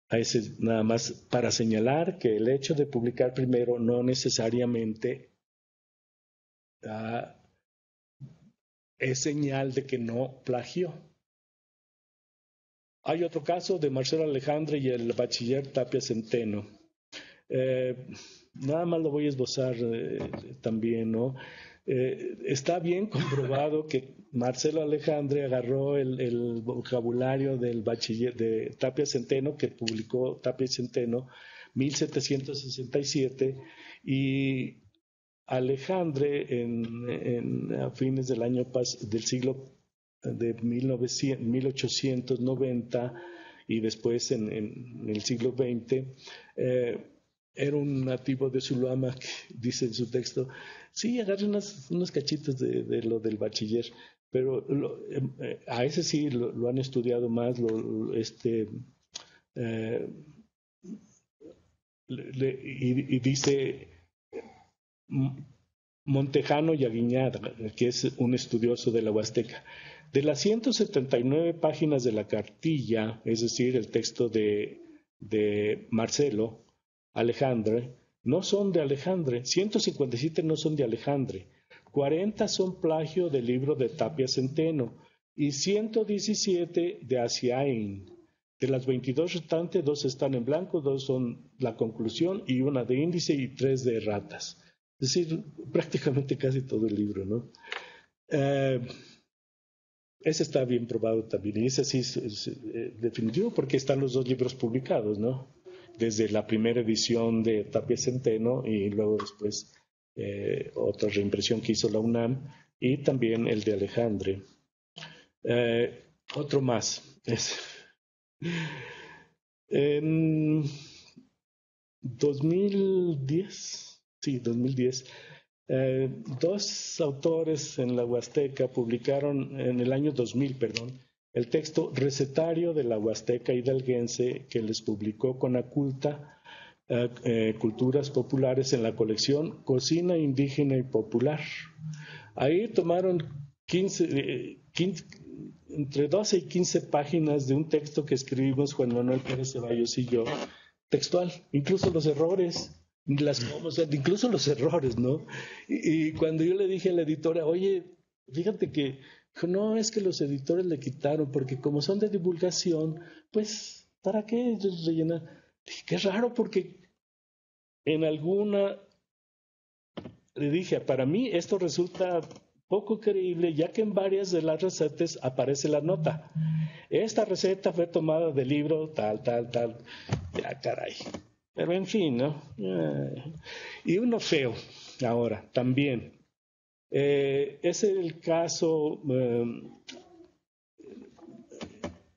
A ese nada más para señalar que el hecho de publicar primero no necesariamente es señal de que no plagió. Hay otro caso de Marcelo Alejandre y el bachiller Tapia Centeno. Nada más lo voy a esbozar también, ¿no? Está bien comprobado que Marcelo Alejandre agarró el vocabulario del bachiller de Tapia Centeno, que publicó Tapia Centeno 1767, y Alejandre a fines del siglo de 1890 y después en el siglo XX, era un nativo de Zulama que dice en su texto, sí, agarre unos cachitos de lo del bachiller, pero a ese sí lo han estudiado más, y dice Montejano y Aguiñada, que es un estudioso de la Huasteca. De las 179 páginas de la cartilla, es decir, el texto de Marcelo Alejandre, no son de Alejandre, 157 no son de Alejandre, 40 son plagio del libro de Tapia Centeno y 117 de Asiain. De las 22 restantes, 2 están en blanco, 2 son la conclusión y una de índice y 3 de erratas. Es decir, prácticamente casi todo el libro, ¿no? Ese está bien probado también, y ese sí es definitivo porque están los 2 libros publicados, ¿no? Desde la primera edición de Tapia Centeno y luego después otra reimpresión que hizo la UNAM y también el de Alejandre. Otro más. En 2010, 2 autores en la Huasteca publicaron en el año 2000, el texto recetario de la Huasteca hidalguense que les publicó Conaculta, Culturas Populares, en la colección Cocina Indígena y Popular. Ahí tomaron entre 12 y 15 páginas de un texto que escribimos Juan Manuel Pérez Ceballos y yo, textual, incluso los errores, incluso los errores, ¿no? Y cuando yo le dije a la editora, oye, fíjate que no, es que los editores le quitaron, porque como son de divulgación, pues, ¿para qué rellenar? Dije, qué raro, porque en alguna, le dije, para mí esto resulta poco creíble, ya que en varias de las recetas aparece la nota. Esta receta fue tomada del libro tal. Ya, caray. Pero en fin, ¿no? Y uno feo, ahora, también. Es el caso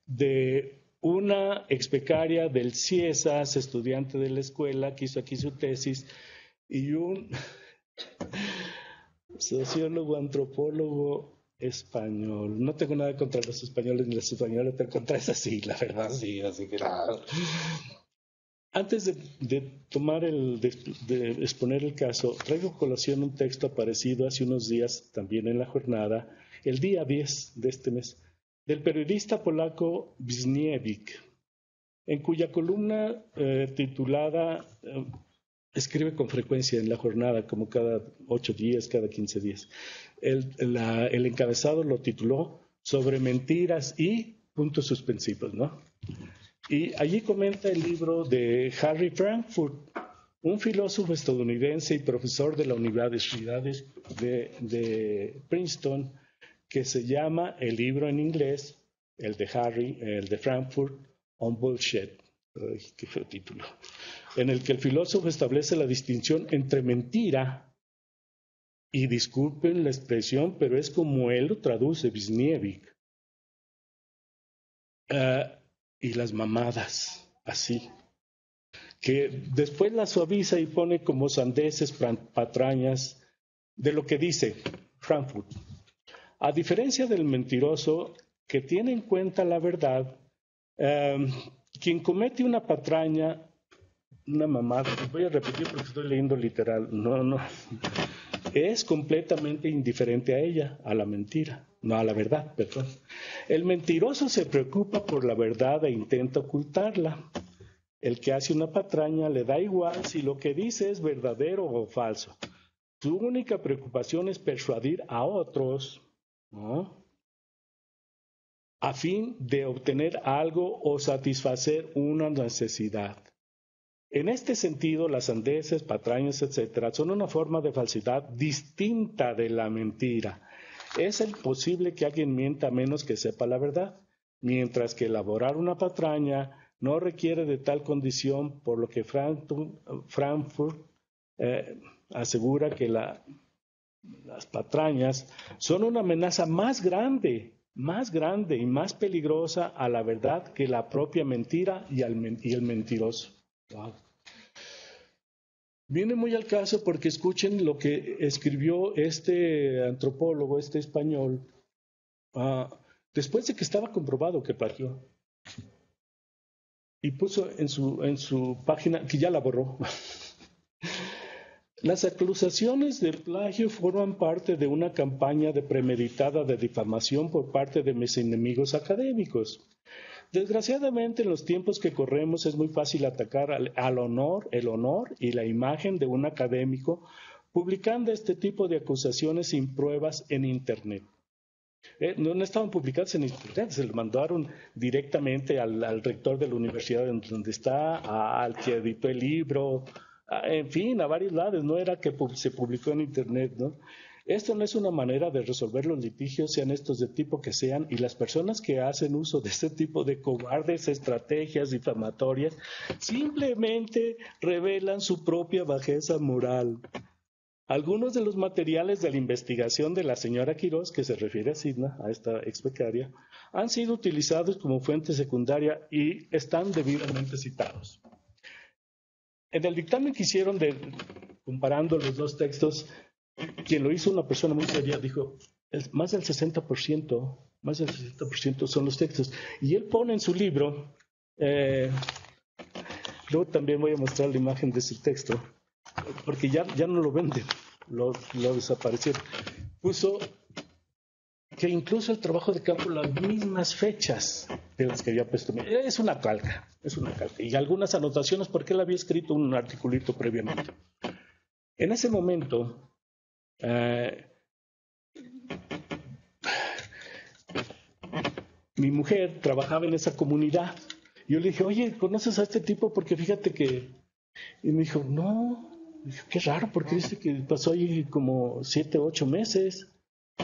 de una exbecaria del CIESAS, estudiante de la escuela, que hizo aquí su tesis, y un sociólogo, antropólogo español. No tengo nada contra los españoles ni las españolas, pero contra esa sí, la verdad sí, así que nada. Antes de exponer el caso, traigo a colación un texto aparecido hace unos días también en la jornada, el día 10 de este mes, del periodista polaco Wisniewicz, en cuya columna titulada, escribe con frecuencia en la jornada, como cada 8 días, cada 15 días. El encabezado lo tituló Sobre mentiras y puntos suspensivos, ¿no? Y allí comenta el libro de Harry Frankfurt, un filósofo estadounidense y profesor de la Universidad de Princeton, que se llama, el libro en inglés, el de Frankfurt, On Bullshit. Ay, qué feo título. En el que el filósofo establece la distinción entre mentira y, disculpen la expresión, pero es como él lo traduce, Wisniewicz, y las mamadas, así, que después la suaviza y pone como sandeces, patrañas, de lo que dice Frankfurt. A diferencia del mentiroso, que tiene en cuenta la verdad, quien comete una patraña, una mamada, voy a repetir porque estoy leyendo literal, no, es completamente indiferente a ella, a la mentira, no a la verdad, perdón. El mentiroso se preocupa por la verdad e intenta ocultarla. El que hace una patraña le da igual si lo que dice es verdadero o falso. Su única preocupación es persuadir a otros, ¿no?, a fin de obtener algo o satisfacer una necesidad. En este sentido, las sandeces, patrañas, etcétera, son una forma de falsedad distinta de la mentira. Es imposible que alguien mienta a menos que sepa la verdad, mientras que elaborar una patraña no requiere de tal condición, por lo que Frankfurt asegura que las patrañas son una amenaza más grande y más peligrosa a la verdad que la propia mentira y el mentiroso. Wow. Viene muy al caso porque escuchen lo que escribió este antropólogo, este español, después de que estaba comprobado que plagió. Y puso en su página, que ya la borró. Las acusaciones de plagio forman parte de una campaña premeditada de difamación por parte de mis enemigos académicos. Desgraciadamente, en los tiempos que corremos es muy fácil atacar el honor y la imagen de un académico publicando este tipo de acusaciones sin pruebas en Internet. No estaban publicadas en Internet, se le mandaron directamente al rector de la universidad donde está, al que editó el libro, en fin, a varios lados. No era que se publicó en Internet, ¿no? Esto no es una manera de resolver los litigios, sean estos de tipo que sean, y las personas que hacen uso de este tipo de cobardes estrategias difamatorias simplemente revelan su propia bajeza moral. Algunos de los materiales de la investigación de la señora Quirós, que se refiere a Sidna, a esta ex becaria, han sido utilizados como fuente secundaria y están debidamente citados. En el dictamen que hicieron comparando los dos textos, quien lo hizo, una persona muy seria, dijo, más del 60% son los textos. Y él pone en su libro, luego también voy a mostrar la imagen de ese texto, porque ya no lo venden, lo desaparecieron. Puso que incluso el trabajo de campo, las mismas fechas de las que había puesto, es una calca, y algunas anotaciones porque él había escrito un articulito previamente. En ese momento, mi mujer trabajaba en esa comunidad. Yo le dije, oye, ¿conoces a este tipo? Porque fíjate que... Y me dijo, no. Me dijo, qué raro, porque dice que pasó ahí como 7, 8 meses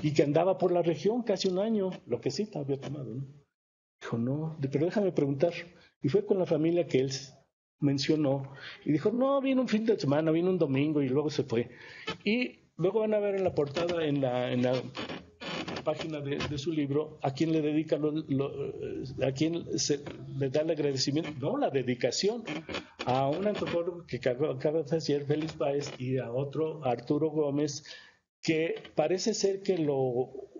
y que andaba por la región casi un año, lo que sí había tomado, ¿no? Dijo, no, pero déjame preguntar. Y fue con la familia que él mencionó y dijo, no, vino un fin de semana, vino un domingo y luego se fue. Y luego van a ver en la portada, en la página de su libro, a quién le dedica, a quién le da el agradecimiento, no, la dedicación, a un antropólogo que acaba de decir, Félix Páez, y a otro, Arturo Gómez, que parece ser que lo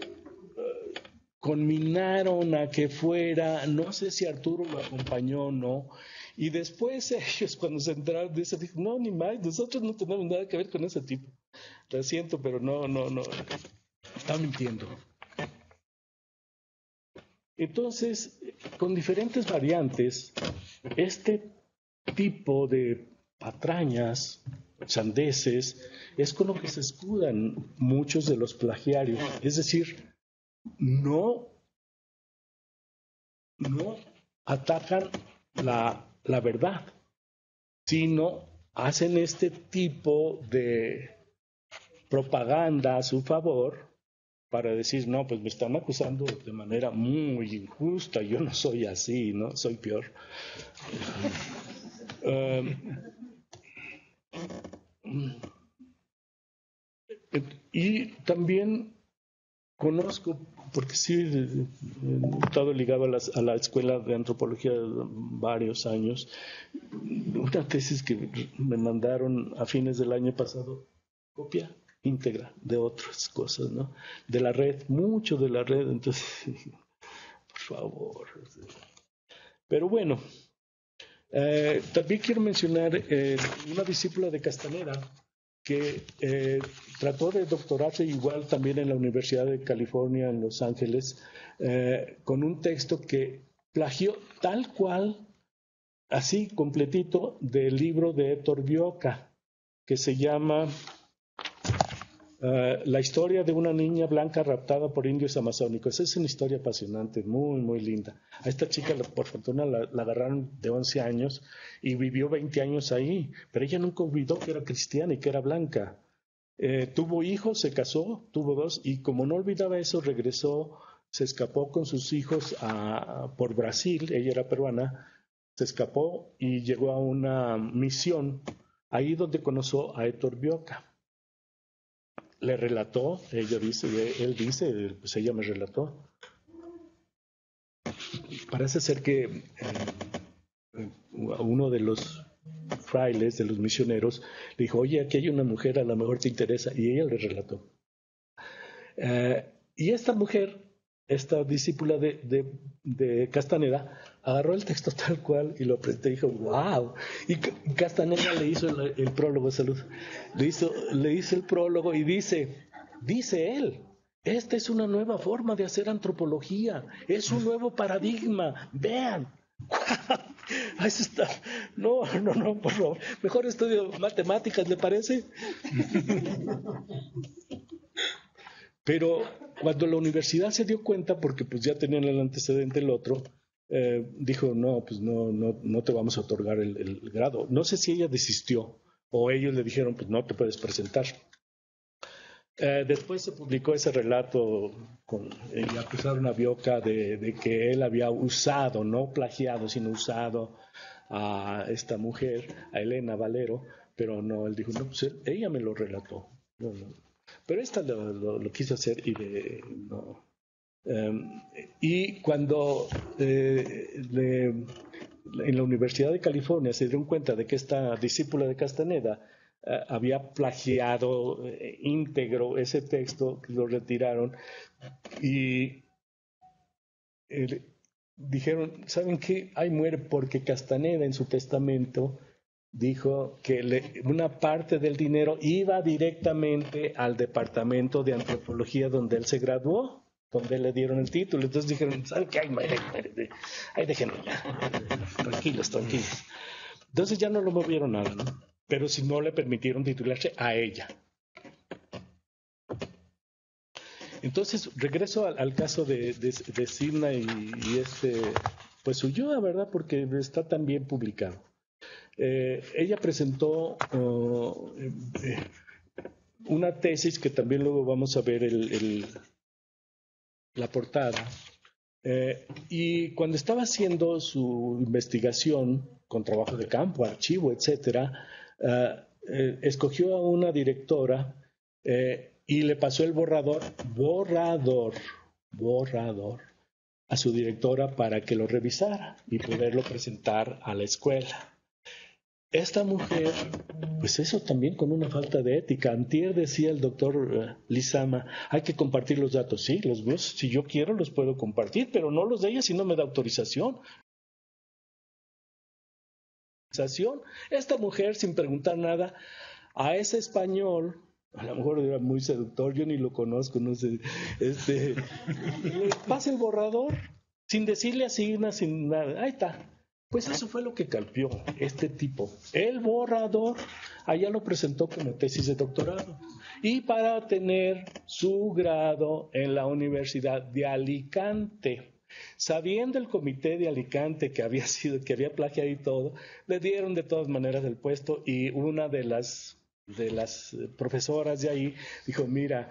conminaron a que fuera, no sé si Arturo lo acompañó o no, y después ellos cuando se enteraron de eso, dijeron, no, ni más, nosotros no tenemos nada que ver con ese tipo. Lo siento, pero no, está mintiendo. Entonces, con diferentes variantes, este tipo de patrañas, sandeces, es con lo que se escudan muchos de los plagiarios. Es decir, no atacan la verdad, sino hacen este tipo de propaganda a su favor para decir, no, pues me están acusando de manera muy injusta, yo no soy así, ¿no? Soy peor. Y también conozco, porque sí he estado ligado a la escuela de antropología varios años, una tesis que me mandaron a fines del año pasado, copia íntegra de otras cosas, ¿no? De la red, mucho de la red, entonces, por favor. Pero bueno, también quiero mencionar una discípula de Castaneda que trató de doctorarse igual también en la Universidad de California en Los Ángeles, con un texto que plagió tal cual, así completito, del libro de Héctor Bioca, que se llama La historia de una niña blanca raptada por indios amazónicos. Es una historia apasionante, muy, muy linda. A esta chica, por fortuna, la agarraron de 11 años y vivió 20 años ahí, pero ella nunca olvidó que era cristiana y que era blanca. Tuvo hijos, se casó, tuvo 2, y como no olvidaba eso, regresó, se escapó con sus hijos por Brasil, ella era peruana, se escapó y llegó a una misión, ahí donde conoció a Héctor Bioca. Le relató, él dice, pues ella me relató. Parece ser que uno de los frailes, de los misioneros, le dijo, oye, aquí hay una mujer, a lo mejor te interesa, y ella le relató. Y esta mujer, esta discípula de Castaneda, agarró el texto tal cual y lo presentó y dijo, wow. Y Castaneda le hizo el prólogo, salud. Le hizo el prólogo y dice él, esta es una nueva forma de hacer antropología, es un nuevo paradigma, vean. Eso está. No, por favor. Mejor estudio matemáticas, ¿le parece? Pero cuando la universidad se dio cuenta, porque pues ya tenían el antecedente el otro, dijo, no, pues no te vamos a otorgar el grado. No sé si ella desistió o ellos le dijeron, pues no te puedes presentar. Después se publicó ese relato y acusaron a Bioca de que él había usado, no plagiado, sino usado a esta mujer, a Elena Valero, pero no, él dijo, no, pues ella me lo relató. No. Pero esta lo quiso hacer no. Y cuando en la Universidad de California se dieron cuenta de que esta discípula de Castaneda había plagiado íntegro ese texto, lo retiraron y dijeron, ¿saben qué? Ahí muere, porque Castaneda en su testamento dijo que una parte del dinero iba directamente al departamento de antropología donde él se graduó, donde le dieron el título. Entonces dijeron, ¿saben qué? Ahí déjenlo ya. Tranquilos. Entonces ya no lo movieron nada, ¿no? Pero si no le permitieron titularse a ella. Entonces, regreso al caso de Sidna y pues Ulloa, ¿verdad? Porque está también publicado. Ella presentó una tesis que también luego vamos a ver la portada. Y cuando estaba haciendo su investigación con trabajo de campo, archivo, etcétera, escogió a una directora y le pasó el borrador a su directora para que lo revisara y poderlo presentar a la escuela. Esta mujer, pues eso también con una falta de ética. Antier decía el doctor Lizama, hay que compartir los datos. Sí, los míos, si yo quiero, los puedo compartir, pero no los de ella si no me da autorización. Esta mujer, sin preguntar nada, a ese español, a lo mejor era muy seductor, yo ni lo conozco, no sé, le pasa el borrador, sin decirle así, sin nada, ahí está. Pues eso fue lo que calpió este tipo. El borrador, allá lo presentó como tesis de doctorado. Y para tener su grado en la Universidad de Alicante, sabiendo el comité de Alicante que había plagiado y todo, le dieron de todas maneras el puesto, y una de las profesoras de ahí dijo, mira,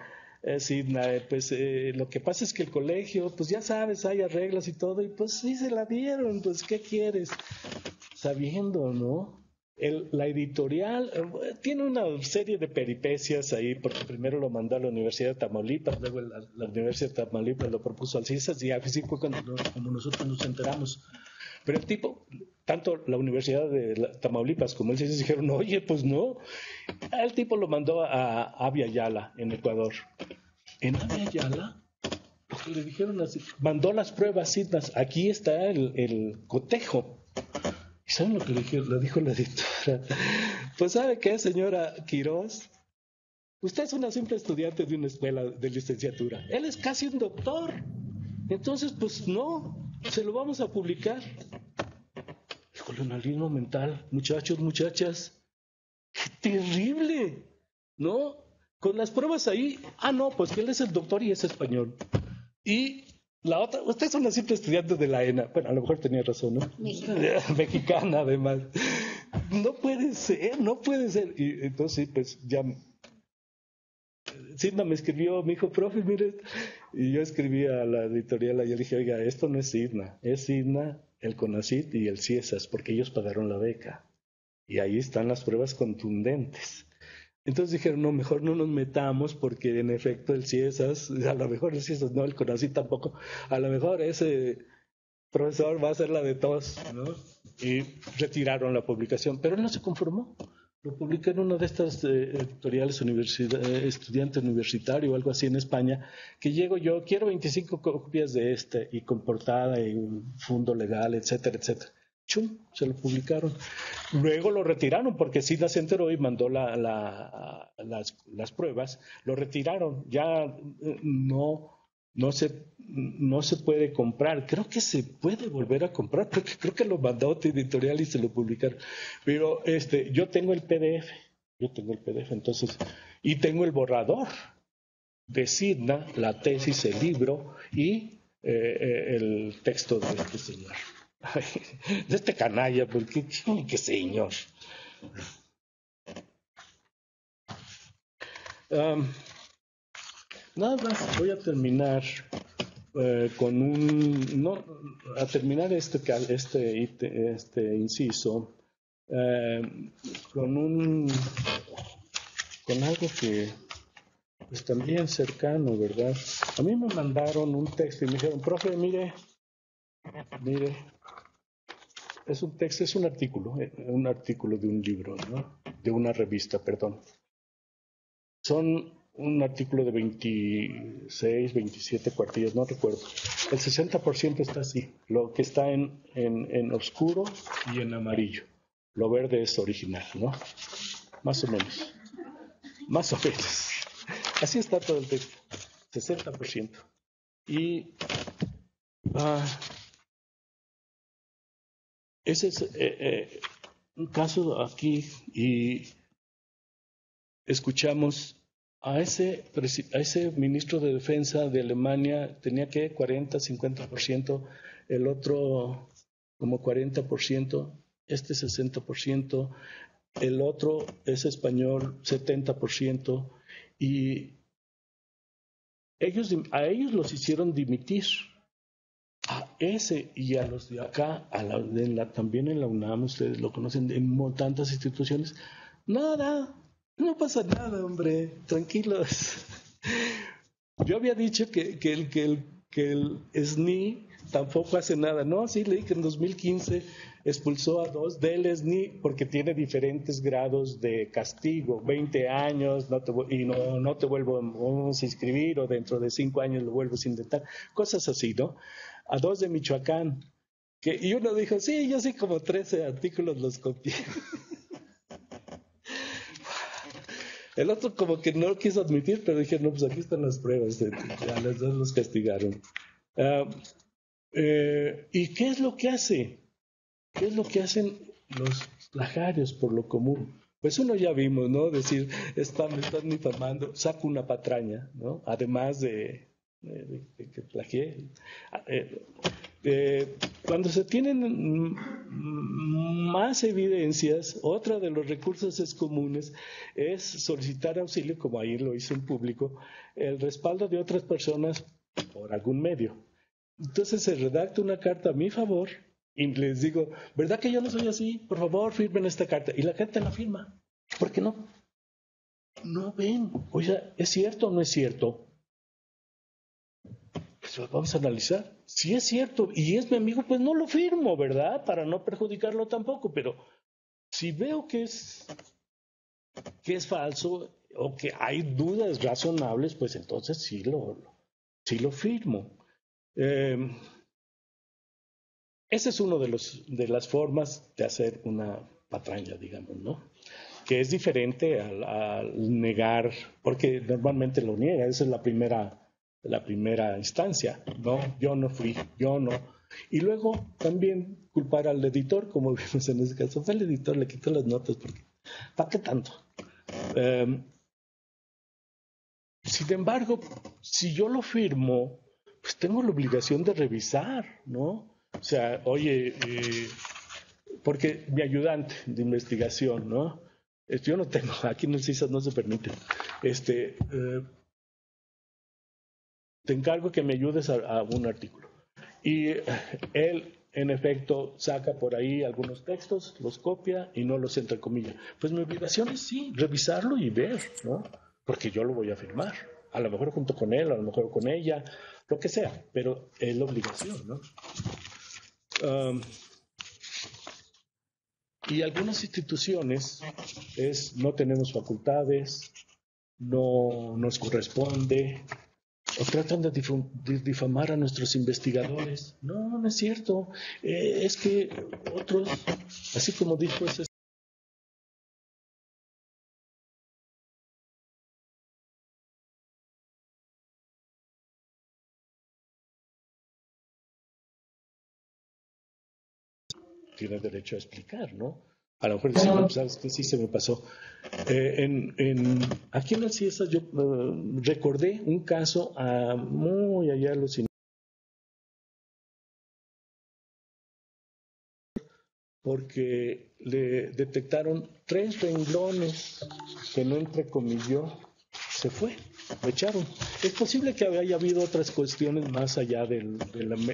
Sidna, pues lo que pasa es que el colegio, pues ya sabes, hay reglas y todo, y pues sí se la dieron, pues ¿qué quieres? Sabiendo, ¿no? La editorial tiene una serie de peripecias ahí, porque primero lo mandó a la Universidad de Tamaulipas, luego la Universidad de Tamaulipas lo propuso al CISAS, y así fue como nosotros nos enteramos. Pero el tipo, tanto la Universidad de Tamaulipas como el CISAS dijeron, oye, pues no. El tipo lo mandó a Abya Yala, en Ecuador. En Abya Yala, lo que le dijeron así, mandó las pruebas, Sidnas, aquí está el cotejo. ¿Y saben lo que le dijo la editora? Pues ¿sabe qué, señora Quiroz? Usted es una simple estudiante de una escuela de licenciatura. Él es casi un doctor. Entonces, pues no, se lo vamos a publicar. El colonialismo mental, muchachos, muchachas, ¡qué terrible! ¿No? con las pruebas ahí, no, pues que él es el doctor y es español. Y la otra, usted es una simple estudiante de la ENA. Bueno, a lo mejor tenía razón, ¿no? Mexicana, además. No puede ser, no puede ser. Y entonces, pues ya Sidna me escribió, me dijo, profe, mire, y yo escribí a la editorial y yo le dije, oiga, esto no es Sidna, es Sidna, el CONACYT y el CIESAS, porque ellos pagaron la beca. Y ahí están las pruebas contundentes. Entonces dijeron, no, mejor no nos metamos porque en efecto el CIESAS, a lo mejor el CIESAS no, el CONACYT tampoco, a lo mejor ese profesor va a ser la de todos, ¿no? Y retiraron la publicación, pero él no se conformó. Lo publiqué en una de estas editoriales estudiante universitario o algo así en España, que llego yo, quiero 25 copias de este, y con portada y un fondo legal, etcétera, etcétera. ¡Chum! Se lo publicaron. Luego lo retiraron porque Sidna se enteró y mandó las pruebas. Lo retiraron. Ya no se puede comprar. Creo que se puede volver a comprar, porque creo que lo mandó a otra editorial y se lo publicaron. Pero yo tengo el PDF. Entonces, y tengo el borrador de Sidna, la tesis, el libro y el texto de este señor. De este canalla, porque qué señor. Nada más voy a terminar a terminar este inciso con algo que pues también cercano, ¿verdad? A mí me mandaron un texto y me dijeron, profe, mire, es un texto, es un artículo de un libro, ¿no? De una revista, perdón. Son un artículo de 26, 27 cuartillas, no recuerdo. El 60% está así. Lo que está en oscuro y en amarillo. Lo verde es original, ¿no? Más o menos. Así está todo el texto. 60%. Y ese es un caso aquí, y escuchamos a ese ministro de Defensa de Alemania, tenía que 40, 50%, el otro como 40%, 60%, el otro es español, 70%, y a ellos los hicieron dimitir. A ese y a los de acá, también en la UNAM, ustedes lo conocen, en tantas instituciones, nada, no pasa nada, hombre, tranquilos. Yo había dicho que el SNI tampoco hace nada. No, sí, leí que en 2015 expulsó a 2 del SNI porque tiene diferentes grados de castigo, 20 años, no te vuelvo a inscribir, o dentro de 5 años lo vuelves a intentar, cosas así, ¿no? A 2 de Michoacán, y uno dijo, sí, yo sí como 13 artículos los copié. El otro como que no quiso admitir, pero dije, no, pues aquí están las pruebas, a los 2 los castigaron. ¿Y qué es lo que hace? ¿Qué es lo que hacen los plagiarios por lo común? Pues uno ya vimos, ¿no? Decir, me están difamando, saco una patraña, ¿no? Además de que plagié. Cuando se tienen más evidencias, otra de los recursos comunes es solicitar auxilio, como ahí lo hizo en público, el respaldo de otras personas por algún medio. Entonces se redacta una carta a mi favor y les digo, ¿verdad que yo no soy así? Por favor, firmen esta carta. Y la gente la firma. ¿Por qué no? No ven. Oye, ¿es cierto o no es cierto? Pues lo vamos a analizar. Si es cierto y es mi amigo, pues no lo firmo, ¿verdad? Para no perjudicarlo tampoco. Pero si veo que es falso o que hay dudas razonables, pues entonces sí lo firmo. Esa es una de las formas de hacer una patraña, digamos, ¿no? Que es diferente al negar, porque normalmente lo niega, esa es la primera instancia, ¿no? Yo no fui, yo no. Y luego también culpar al editor, como vimos en ese caso. Fue el editor, le quitó las notas, porque ¿para qué tanto? Sin embargo, si yo lo firmo, pues tengo la obligación de revisar, ¿no? O sea, oye, porque mi ayudante de investigación, ¿no? Yo no tengo, aquí en el CISAS no se permite. Te encargo que me ayudes a un artículo. Y él, en efecto, saca por ahí algunos textos, los copia y no los entrecomilla. Pues mi obligación es sí, revisarlo y ver, ¿no? Porque yo lo voy a firmar. A lo mejor junto con él, a lo mejor con ella, lo que sea, pero es la obligación, ¿no? Y algunas instituciones no tenemos facultades, no nos corresponde, o tratan de difamar a nuestros investigadores. No, no es cierto. Es que otros, así como dijo ese tiene derecho a explicar, ¿no? A lo mejor dice, no, sabes que sí se me pasó. Aquí en el CIESA yo recordé un caso muy allá de los porque le detectaron 3 renglones que no entrecomilló, se fue, lo echaron. Es posible que haya habido otras cuestiones más allá de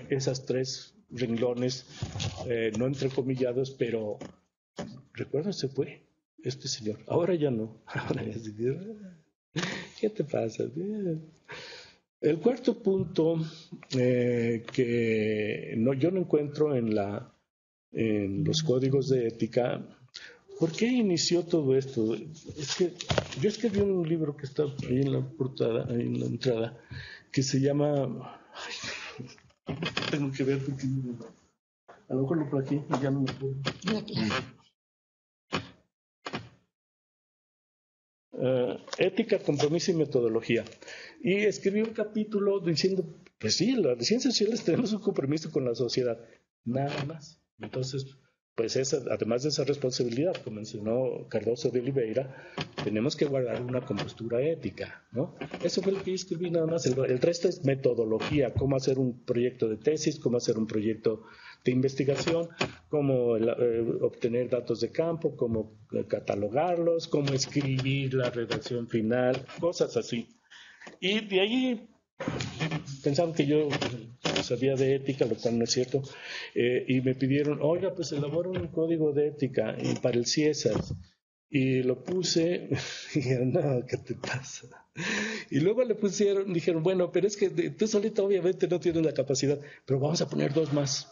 esas 3 renglones no entrecomillados, pero recuerdo, se fue este señor. Ahora ya no. Ahora ya se dice, ¿qué te pasa? El cuarto punto que yo no encuentro en los códigos de ética. ¿Por qué inició todo esto? Es que yo escribí un libro que está ahí en la portada, ahí en la entrada, que se llama... Ay, tengo que ver porque a lo mejor lo por aquí, ya no me acuerdo. Ética, compromiso y metodología. Y escribí un capítulo diciendo, pues sí, las ciencias sociales tenemos un compromiso con la sociedad, nada más. Entonces, pues además de esa responsabilidad, como mencionó Cardoso de Oliveira, tenemos que guardar una compostura ética, ¿no? Eso fue lo que yo escribí nada más. El resto es metodología, cómo hacer un proyecto de tesis, cómo hacer un proyecto de investigación, cómo obtener datos de campo, cómo catalogarlos, cómo escribir la redacción final, cosas así. Y de ahí pensaron que yo sabía de ética, lo cual no es cierto, y me pidieron, oiga, pues elabora un código de ética para el CIESAS. Y lo puse, y dijeron, no, ¿qué te pasa? Y luego le dijeron, bueno, pero es que tú solito obviamente no tienes la capacidad, pero vamos a poner 2 más.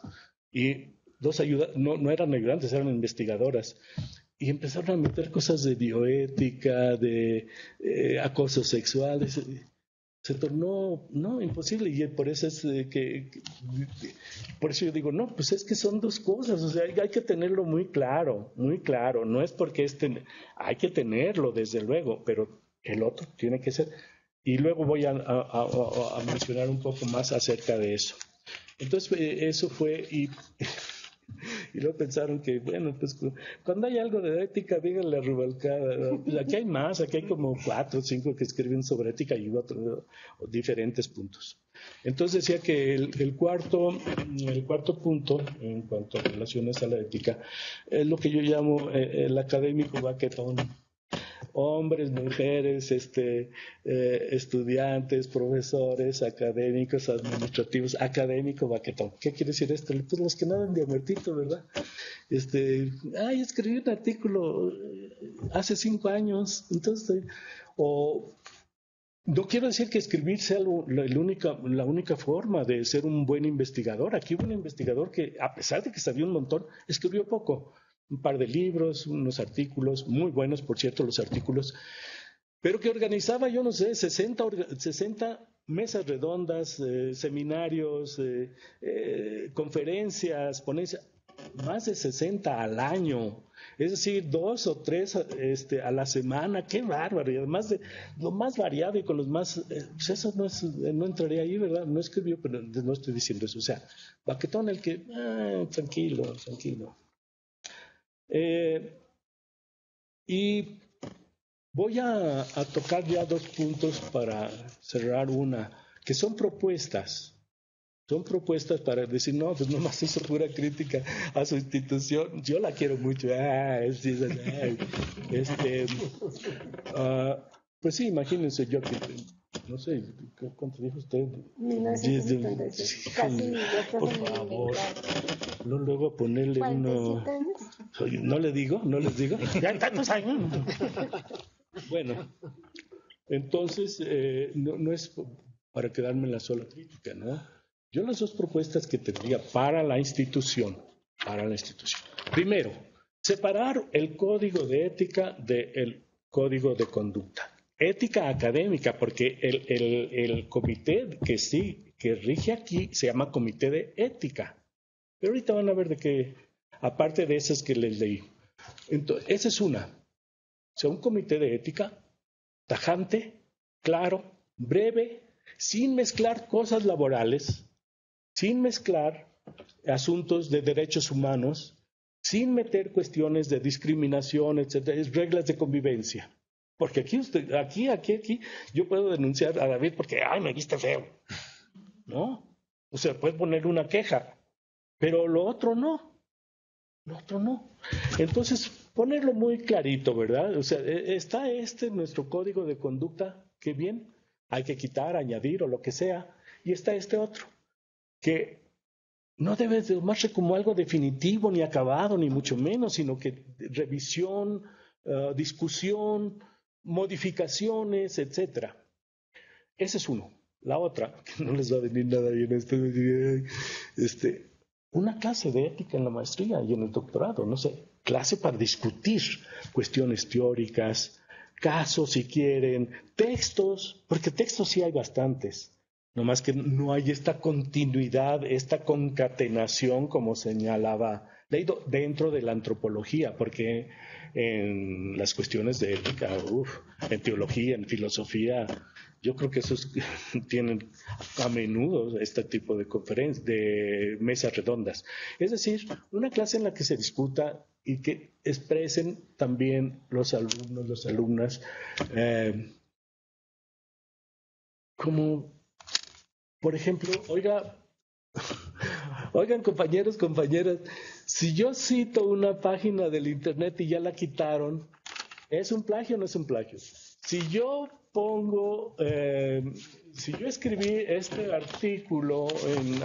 Y 2 no eran ayudantes, eran investigadoras. Y empezaron a meter cosas de bioética, de acoso sexual. Se tornó imposible, y por eso es por eso yo digo, no, pues es que son 2 cosas, o sea, hay que tenerlo muy claro, no es porque hay que tenerlo desde luego, pero el otro tiene que ser, y luego voy a mencionar un poco más acerca de eso. Entonces eso fue, y luego pensaron que, bueno, pues cuando hay algo de ética, díganle a Rubalcaba. Pues aquí hay más, aquí hay como 4 o 5 que escriben sobre ética y otros diferentes puntos. Entonces decía que el cuarto punto, en cuanto a relaciones a la ética, es lo que yo llamo el académico baquetón. Hombres, mujeres, estudiantes, profesores, académicos, administrativos, académico baquetón. ¿Qué quiere decir esto? Pues los que nadan de muertito, ¿verdad? Escribí un artículo hace 5 años, entonces, no quiero decir que escribir sea la única forma de ser un buen investigador. Aquí hubo un investigador que, a pesar de que sabía un montón, escribió poco. Un par de libros, unos artículos, muy buenos, por cierto, los artículos, pero que organizaba, yo no sé, 60 mesas redondas, seminarios, conferencias, ponencias, más de 60 al año. Es decir, 2 o 3 a la semana. ¡Qué bárbaro! Y además de lo más variado y con los más... pues eso no entraría ahí, ¿verdad? No escribió, pero no estoy diciendo eso. O sea, baquetón el que... tranquilo. Y Voy a tocar ya 2 puntos para cerrar una, que son propuestas. Son propuestas para decir, no, pues nomás hizo pura crítica a su institución. Yo la quiero mucho. Pues sí, imagínense yo que, no sé, ¿cuánto dijo usted? 1976. Casi ya estás por favor. No luego ponerle uno... ¿No le digo? ¿No les digo? Ya tantos años. Bueno, entonces no es para quedarme en la sola crítica, ¿no? Yo las 2 propuestas que tendría para la institución. Primero, separar el código de ética del código de conducta. Ética académica, porque el comité que rige aquí se llama Comité de Ética. Pero ahorita van a ver de qué, aparte de esas que les leí. Entonces, esa es una. O sea, un comité de ética tajante, claro, breve, sin mezclar cosas laborales, sin mezclar asuntos de derechos humanos, sin meter cuestiones de discriminación, etcétera, reglas de convivencia. Porque aquí, yo puedo denunciar a David porque, ay, me viste feo, ¿no? O sea, puedes poner una queja, pero lo otro no. Entonces, ponerlo muy clarito, ¿verdad? O sea, está nuestro código de conducta, que bien, hay que quitar, añadir o lo que sea, y está este otro, que no debe de tomarse como algo definitivo, ni acabado, ni mucho menos, sino que revisión, discusión, modificaciones, etcétera. Ese es uno. La otra, que no les va a venir nada bien una clase de ética en la maestría y en el doctorado, no sé, clase para discutir cuestiones teóricas, casos si quieren, textos, porque textos sí hay bastantes, nomás que no hay esta continuidad, esta concatenación como señalaba Leido dentro de la antropología, porque en las cuestiones de ética, en teología, en filosofía, yo creo que esos tienen a menudo este tipo de conferencias, de mesas redondas. Es decir, una clase en la que se discuta y que expresen también los alumnos, las alumnas, como, por ejemplo, oigan compañeros, compañeras, si yo cito una página del internet y ya la quitaron, ¿es un plagio o no es un plagio? Si yo si yo escribí este artículo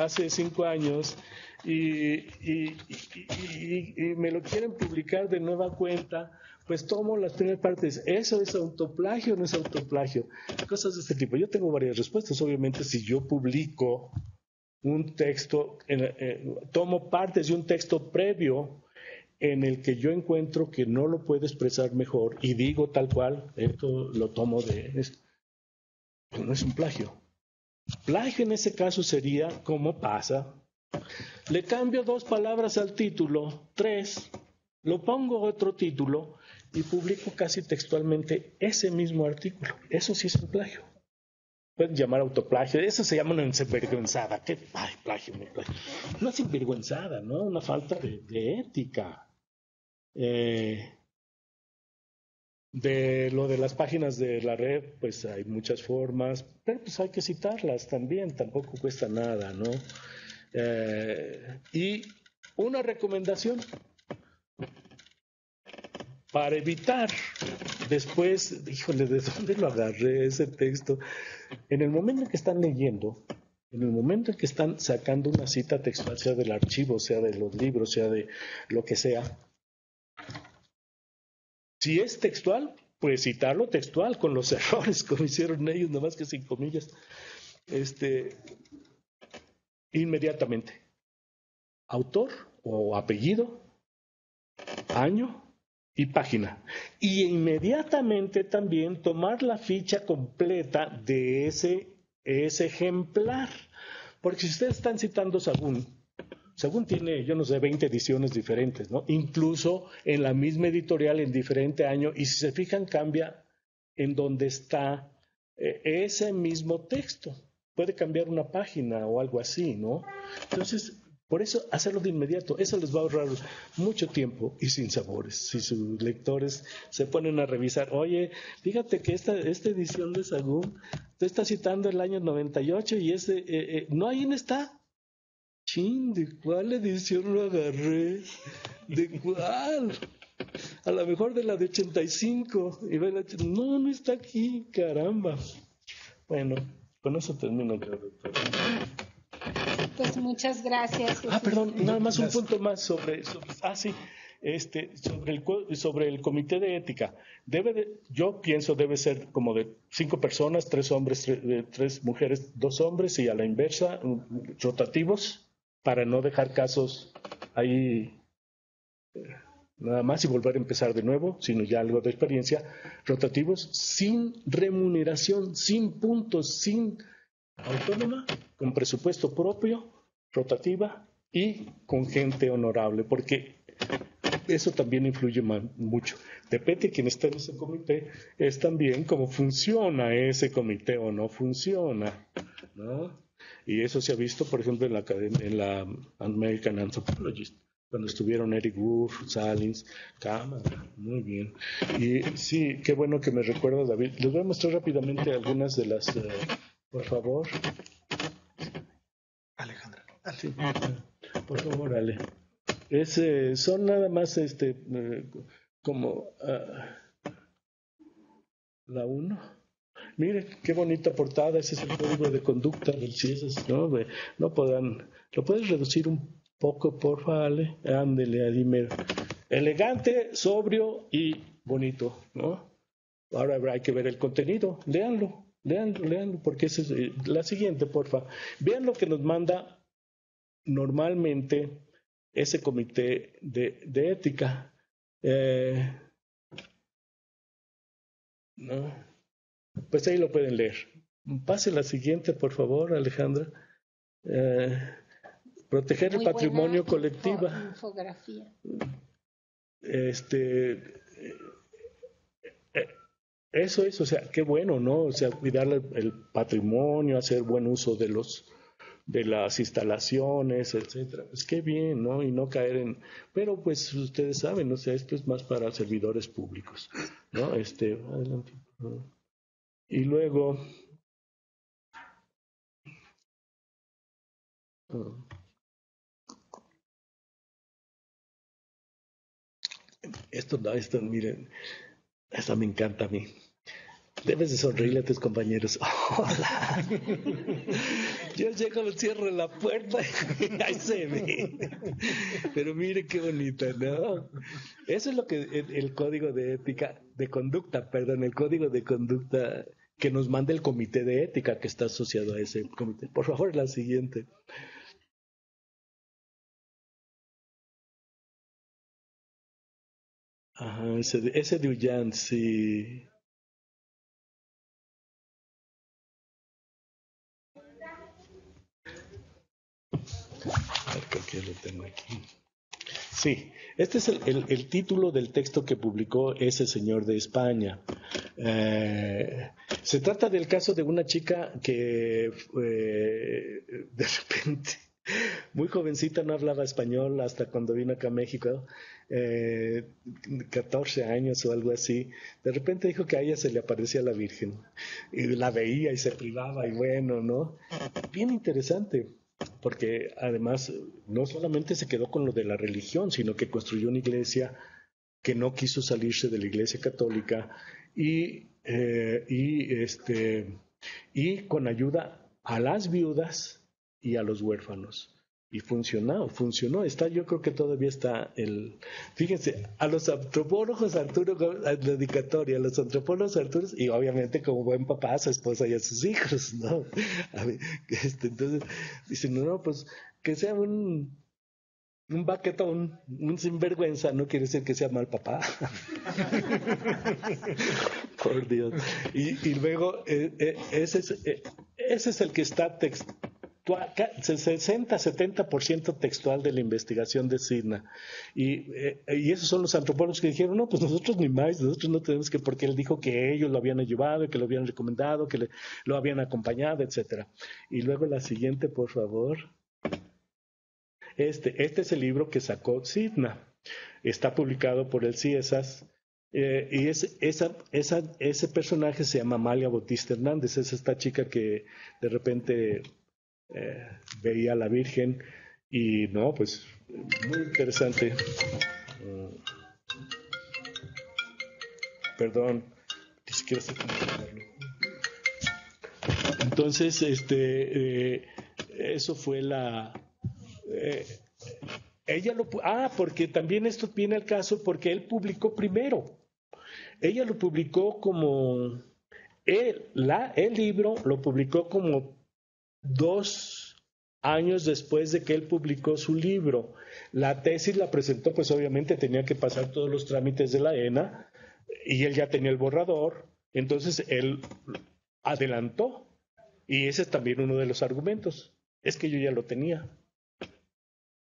hace 5 años y me lo quieren publicar de nueva cuenta, pues tomo las primeras partes. ¿Eso es autoplagio o no es autoplagio? Cosas de este tipo. Yo tengo varias respuestas. Obviamente, si yo publico un texto, tomo partes de un texto previo en el que yo encuentro que no lo puedo expresar mejor y digo tal cual, esto lo tomo pues no es un plagio. Plagio en ese caso sería, ¿cómo pasa? Le cambio 2 palabras al título, 3, lo pongo otro título y publico casi textualmente ese mismo artículo. Eso sí es un plagio. Pueden llamar autoplagio, eso se llama una sinvergüenzada. ¿Qué? Ay, plagio, no plagio. Una sinvergüenzada, ¿no? Una falta de ética. De lo de las páginas de la red, pues hay muchas formas, pero pues hay que citarlas también, tampoco cuesta nada, ¿no? Y una recomendación para evitar después, híjole, ¿de dónde lo agarré ese texto? En el momento en que están leyendo, en el momento en que están sacando una cita textual, sea del archivo, sea de los libros, sea de lo que sea, si es textual, pues citarlo textual con los errores como hicieron ellos, nada más que sin comillas. Inmediatamente. Autor o apellido, año y página. Y inmediatamente también tomar la ficha completa de ese ejemplar. Porque si ustedes están citando Sagún tiene, yo no sé, 20 ediciones diferentes, ¿no? Incluso en la misma editorial en diferente año, y si se fijan cambia en donde está ese mismo texto. Puede cambiar una página o algo así, ¿no? Entonces, Por eso, hacerlo de inmediato, eso les va a ahorrar mucho tiempo y sin sabores. Si sus lectores se ponen a revisar, oye, fíjate que esta edición de Sahagún, tú estás citando el año 98 y no, ahí no está. Chin, ¿de cuál edición lo agarré? ¿De cuál? A lo mejor de la de 85. Y no está aquí, caramba. Bueno, con eso termino, creo, doctor. Pues muchas gracias. Perdón, nada más un punto más sobre el comité de ética. Yo pienso debe ser como de 5 personas, 3 hombres, 3 mujeres, 2 hombres, y a la inversa, rotativos, para no dejar casos ahí nada más y volver a empezar de nuevo, sino ya algo de experiencia, rotativos, sin remuneración, sin puntos, sin autónoma, con presupuesto propio, rotativa y con gente honorable, porque eso también influye mucho. Depende de quién está en ese comité, es también cómo funciona ese comité o no funciona, ¿no? Y eso se ha visto, por ejemplo, en la American Anthropologist, cuando estuvieron Eric Wolf, Salins, Cámara, muy bien. Y sí, qué bueno que me recuerda, David. Les voy a mostrar rápidamente algunas de las, por favor. Alejandra. Sí, por favor, Ale. Son nada más como la 1. Mire, qué bonita portada, ese es el código de conducta del CIESAS, ¿no? ¿Lo puedes reducir un poco, porfa, Ale? Ándele, dime. Elegante, sobrio y bonito, ¿no? Ahora hay que ver el contenido, léanlo, porque esa es la siguiente, porfa. Vean lo que nos manda normalmente ese comité de ética. ¿No? Pues ahí lo pueden leer. Pase la siguiente, por favor, Alejandra. Proteger el patrimonio colectivo. Infografía. Eso es, o sea, qué bueno, ¿no? O sea, cuidar el patrimonio, hacer buen uso de las instalaciones, etcétera. Pues qué bien, ¿no? Y no caer en... Pero pues ustedes saben, o sea, esto es más para servidores públicos, ¿no? Adelante. Y luego... Esto, miren, esto me encanta a mí. Debes de sonreírle a tus compañeros. Hola. Yo llego, cierro la puerta y ahí se ve. Pero mire qué bonita, ¿no? Eso es lo que el código de ética, de conducta, perdón, el código de conducta que nos manda el comité de ética que está asociado a ese comité. Por favor, la siguiente. Ajá, ese de Ullan, sí. A ver, creo que lo tengo aquí. Sí, este es el título del texto que publicó ese señor de España. Se trata del caso de una chica que de repente, muy jovencita, no hablaba español hasta cuando vino acá a México, 14 años o algo así. De repente dijo que a ella se le aparecía la Virgen y la veía y se privaba y bueno, ¿no? Bien interesante. Porque además no solamente se quedó con lo de la religión, sino que construyó una iglesia que no quiso salirse de la iglesia católica y con ayuda a las viudas y a los huérfanos. Y funcionó. Yo creo que todavía está fíjense, a los antropólogos Arturo, la dedicatoria, a los antropólogos Arturo, y obviamente como buen papá a su esposa y a sus hijos, ¿no? Entonces, dicen, no, pues que sea un baquetón, un sinvergüenza, no quiere decir que sea mal papá. Por Dios. Y luego, ese es el que está 60-70% textual de la investigación de Sidna. Y esos son los antropólogos que dijeron, no, pues nosotros ni más, nosotros no tenemos que, porque él dijo que ellos lo habían llevado, que lo habían recomendado, que lo habían acompañado, etcétera. Y luego la siguiente, por favor. Este es el libro que sacó Sidna. Está publicado por el CIESAS. Y ese personaje se llama Amalia Bautista Hernández. Es esta chica que de repente veía a la Virgen. Y no, pues muy interesante. Perdón, ni siquiera sé cómo llamarlo. Entonces, eso fue porque también esto viene al caso porque él publicó primero. Ella lo publicó como el libro lo publicó como 2 años después de que él publicó su libro. La tesis la presentó, pues obviamente tenía que pasar todos los trámites de la ENA y él ya tenía el borrador, entonces él adelantó. Y ese es también uno de los argumentos. Es que yo ya lo tenía.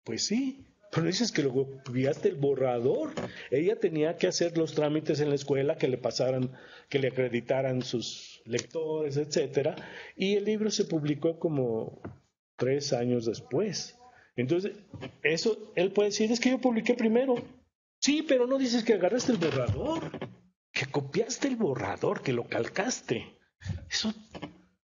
Pues sí, pero dices que luego enviaste el borrador. Ella tenía que hacer los trámites en la escuela, que le pasaran, que le acreditaran sus lectores, etcétera. Y el libro se publicó como 3 años después. Entonces, eso él puede decir, es que yo publiqué primero. Sí, pero no dices que agarraste el borrador, que copiaste el borrador, que lo calcaste. Eso...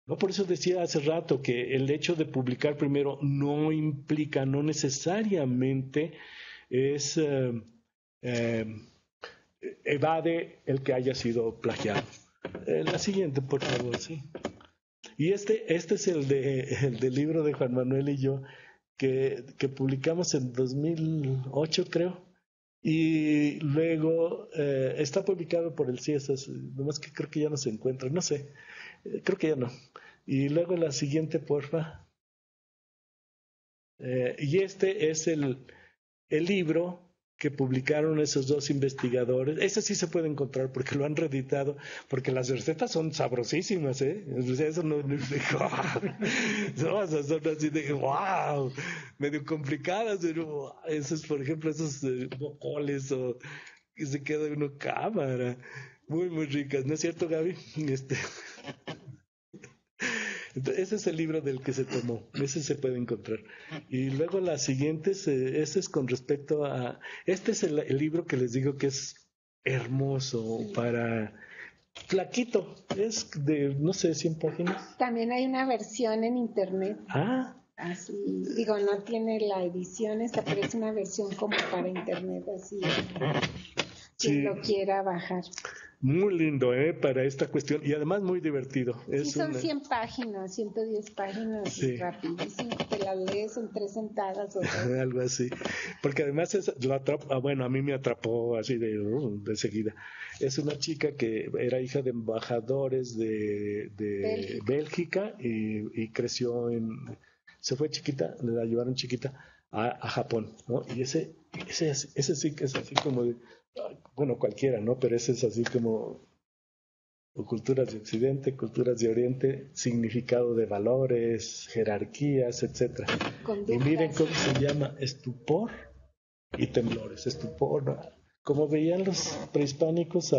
No, por eso decía hace rato que el hecho de publicar primero no implica, no necesariamente es evade el que haya sido plagiado. La siguiente, por favor, sí. Y este es el del libro de Juan Manuel y yo que publicamos en 2008, creo. Y luego está publicado por el CIESAS, nomás que creo que ya no se encuentra, no sé. Creo que ya no. Y luego la siguiente, porfa. Y este es el libro que publicaron esos 2 investigadores. Ese sí se puede encontrar porque lo han reeditado, porque las recetas son sabrosísimas, ¿eh? Eso no son así de wow, medio complicadas, pero esos, por ejemplo, esos bocoles o que se queda uno cámara. Muy, muy ricas, ¿no es cierto, Gaby? Entonces, ese es el libro del que se tomó, ese se puede encontrar. Y luego las siguientes, este es con respecto a... Este es el libro que les digo que es hermoso para... Flaquito, es de, no sé, 100 páginas. También hay una versión en internet. Así, digo, no tiene la edición esta, pero es una versión como para internet, así, quien lo quiera bajar. Muy lindo, para esta cuestión, y además muy divertido. Sí, son 100 páginas, 110 páginas, sí. Rapidísimo, te la lees en 3 sentadas o algo así, porque además bueno, a mí me atrapó así de seguida. Es una chica que era hija de embajadores de Bélgica y creció se fue chiquita, la llevaron chiquita a Japón, ¿no? Y ese sí que es así como de, bueno, cualquiera, ¿no? Pero ese es así como culturas de Occidente, culturas de Oriente, significado de valores, jerarquías, etcétera. Y miren cómo se llama, estupor y temblores. Estupor, ¿no? Como veían los prehispánicos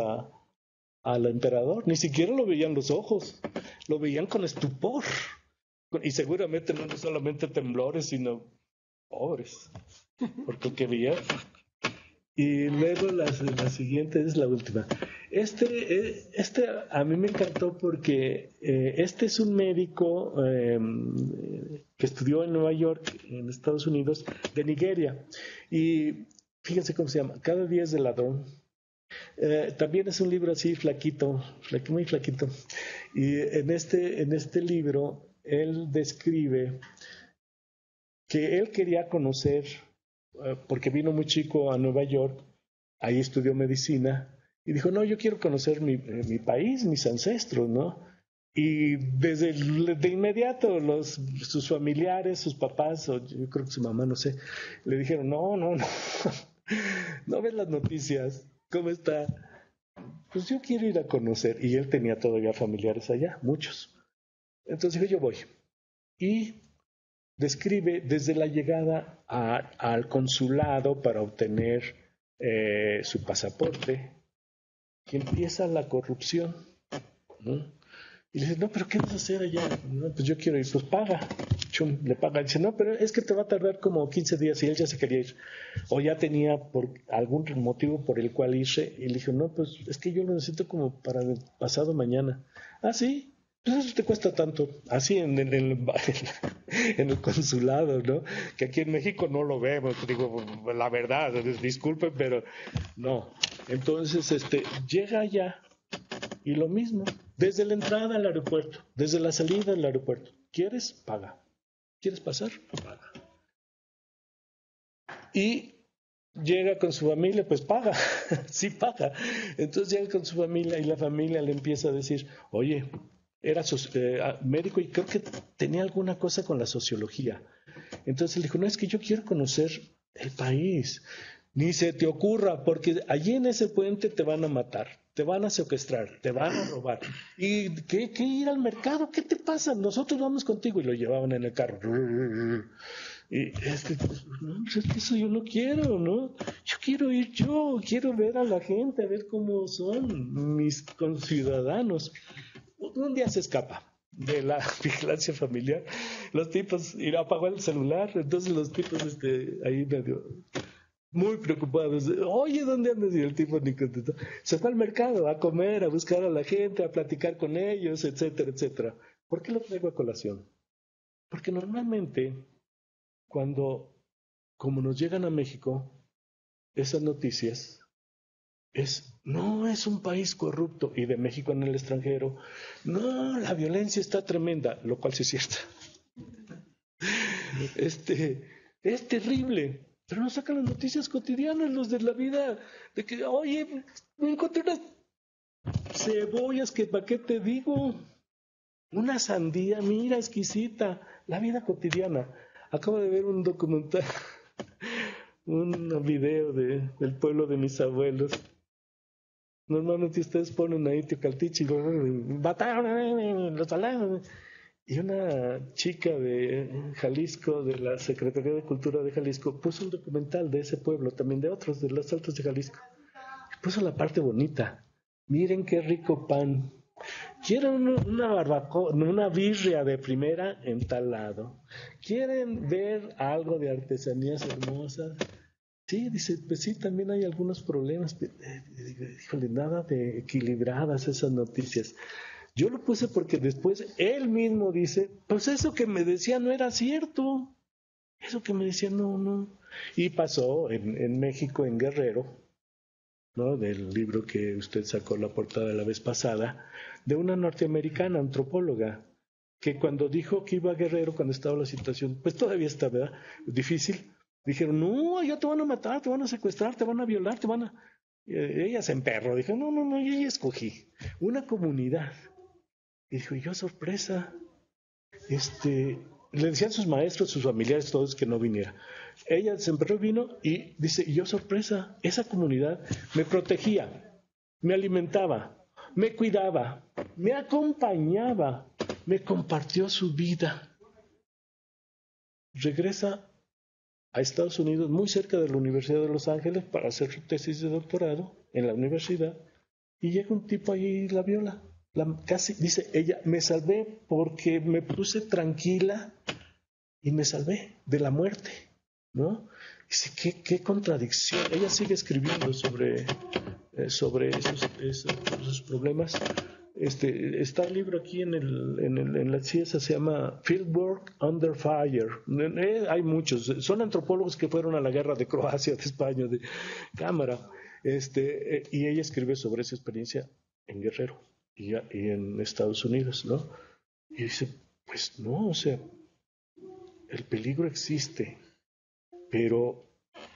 al emperador, ni siquiera lo veían los ojos, lo veían con estupor. Y seguramente no solamente temblores, sino pobres, porque que veían. Y luego la siguiente es la última. Este a mí me encantó porque este es un médico que estudió en Nueva York, en Estados Unidos, de Nigeria. Y fíjense cómo se llama, Cada día es de ladrón. También es un libro así flaquito, muy flaquito. Y en este libro él describe que él quería conocer, porque vino muy chico a Nueva York, ahí estudió medicina, y dijo, no, yo quiero conocer mi país, mis ancestros, ¿no? Y de inmediato sus familiares, sus papás, o yo creo que su mamá, no sé, le dijeron, no, no ves las noticias, ¿cómo está? Pues yo quiero ir a conocer, y él tenía todavía familiares allá, muchos. Entonces dijo, yo voy. Y describe desde la llegada al consulado para obtener su pasaporte, que empieza la corrupción, ¿no? Y le dice, no, pero ¿qué vas a hacer allá? No, pues yo quiero ir, pues paga. Chum, le paga. Dice, no, pero es que te va a tardar como 15 días y él ya se quería ir. O ya tenía por algún motivo por el cual irse. Y le dijo, no, pues es que yo lo necesito como para el pasado mañana. Ah, sí, pues eso te cuesta tanto. Así en el consulado, ¿no? Que aquí en México no lo vemos. Digo, la verdad, disculpen, pero no. Entonces, llega allá y lo mismo. Desde la entrada al aeropuerto, desde la salida del aeropuerto. ¿Quieres? Paga. ¿Quieres pasar? Paga. Y llega con su familia, pues paga. Sí paga. Entonces llega con su familia y la familia le empieza a decir, oye, era médico y creo que tenía alguna cosa con la sociología. Entonces le dijo, no, es que yo quiero conocer el país. Ni se te ocurra, porque allí en ese puente te van a matar, te van a secuestrar, te van a robar. ¿Y qué ir al mercado? ¿Qué te pasa? Nosotros vamos contigo. Y lo llevaban en el carro. Y no, pues es que eso yo no quiero, ¿no? Yo quiero ir quiero ver a la gente, a ver cómo son mis conciudadanos. Un día se escapa de la vigilancia familiar. Los tipos, apagó el celular, entonces los tipos ahí medio muy preocupados. Oye, ¿dónde andas? Y el tipo ni contestó. Se fue al mercado a comer, a buscar a la gente, a platicar con ellos, etcétera, etcétera. ¿Por qué lo traigo a colación? Porque normalmente, como nos llegan a México, esas noticias no es un país corrupto, y de México en el extranjero, no, la violencia está tremenda, lo cual sí es cierto. Es terrible. Pero nos sacan las noticias cotidianas, los de la vida, de que, oye, me encontré unas cebollas que, ¿para qué te digo? Una sandía, mira, exquisita, la vida cotidiana. Acabo de ver un documental, un video del pueblo de mis abuelos. Normalmente ustedes ponen ahí Teocaltiche, y una chica de Jalisco, de la Secretaría de Cultura de Jalisco, puso un documental de ese pueblo, también de otros, de los Altos de Jalisco. Puso la parte bonita. Miren qué rico pan. ¿Quieren una barbacoa, una birria de primera? En tal lado. ¿Quieren ver algo de artesanías hermosas? Sí, dice, pues sí, también hay algunos problemas. Híjole, nada de equilibradas esas noticias. Yo lo puse porque después él mismo dice, pues eso que me decía no era cierto. Eso que me decía no. Y pasó en México, en Guerrero, ¿no? Del libro que usted sacó la portada la vez pasada, de una norteamericana antropóloga, que cuando dijo que iba a Guerrero, cuando estaba la situación, pues todavía está, ¿verdad? Difícil. Dijeron, no, ya te van a matar, te van a secuestrar, te van a violar, te van a... Ella se emperró, dijo, no, yo ya escogí una comunidad. Y dijo, yo sorpresa, le decían sus maestros, sus familiares, todos que no viniera. Ella se emperró, vino y dice, y yo sorpresa, esa comunidad me protegía, me alimentaba, me cuidaba, me acompañaba, me compartió su vida. Regresa a Estados Unidos, muy cerca de la Universidad de Los Ángeles, para hacer su tesis de doctorado en la universidad, y llega un tipo allí y la viola. Casi, dice ella, me salvé porque me puse tranquila y me salvé de la muerte, ¿no? Dice, qué contradicción. Ella sigue escribiendo sobre esos problemas. Está el libro aquí en la CIESA, se llama Fieldwork Under Fire. Hay muchos, son antropólogos que fueron a la guerra de Croacia, de España, de Cámara, y ella escribe sobre esa experiencia en Guerrero y en Estados Unidos, ¿no? Y dice, pues no, o sea, el peligro existe, pero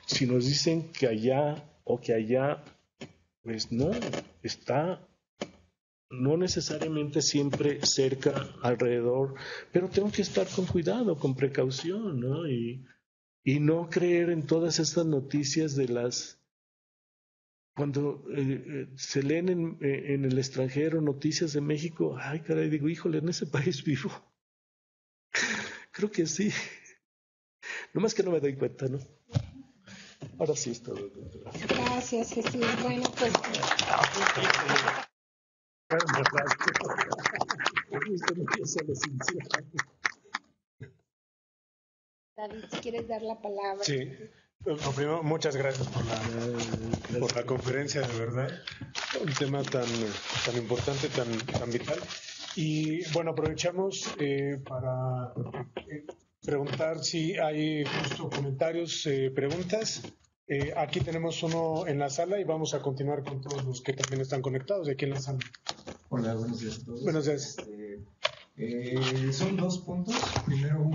si nos dicen que allá o que allá, pues no, está no necesariamente siempre cerca, alrededor, pero tengo que estar con cuidado, con precaución, ¿no? Y no creer en todas estas noticias de cuando se leen en el extranjero noticias de México, ay caray, digo, híjole, en ese país vivo. Creo que sí. Nomás que no me doy cuenta, ¿no? Ahora sí está. Gracias, Jesús. Bueno, pues... David, si quieres dar la palabra. Sí, lo primero, muchas gracias por la conferencia, de verdad. Un tema tan importante, tan vital. Y bueno, aprovechamos para preguntar si hay justo comentarios, preguntas. Aquí tenemos uno en la sala y vamos a continuar con todos los que también están conectados aquí en la sala. Hola, buenos días a todos. Buenos días. Son 2 puntos. Primero,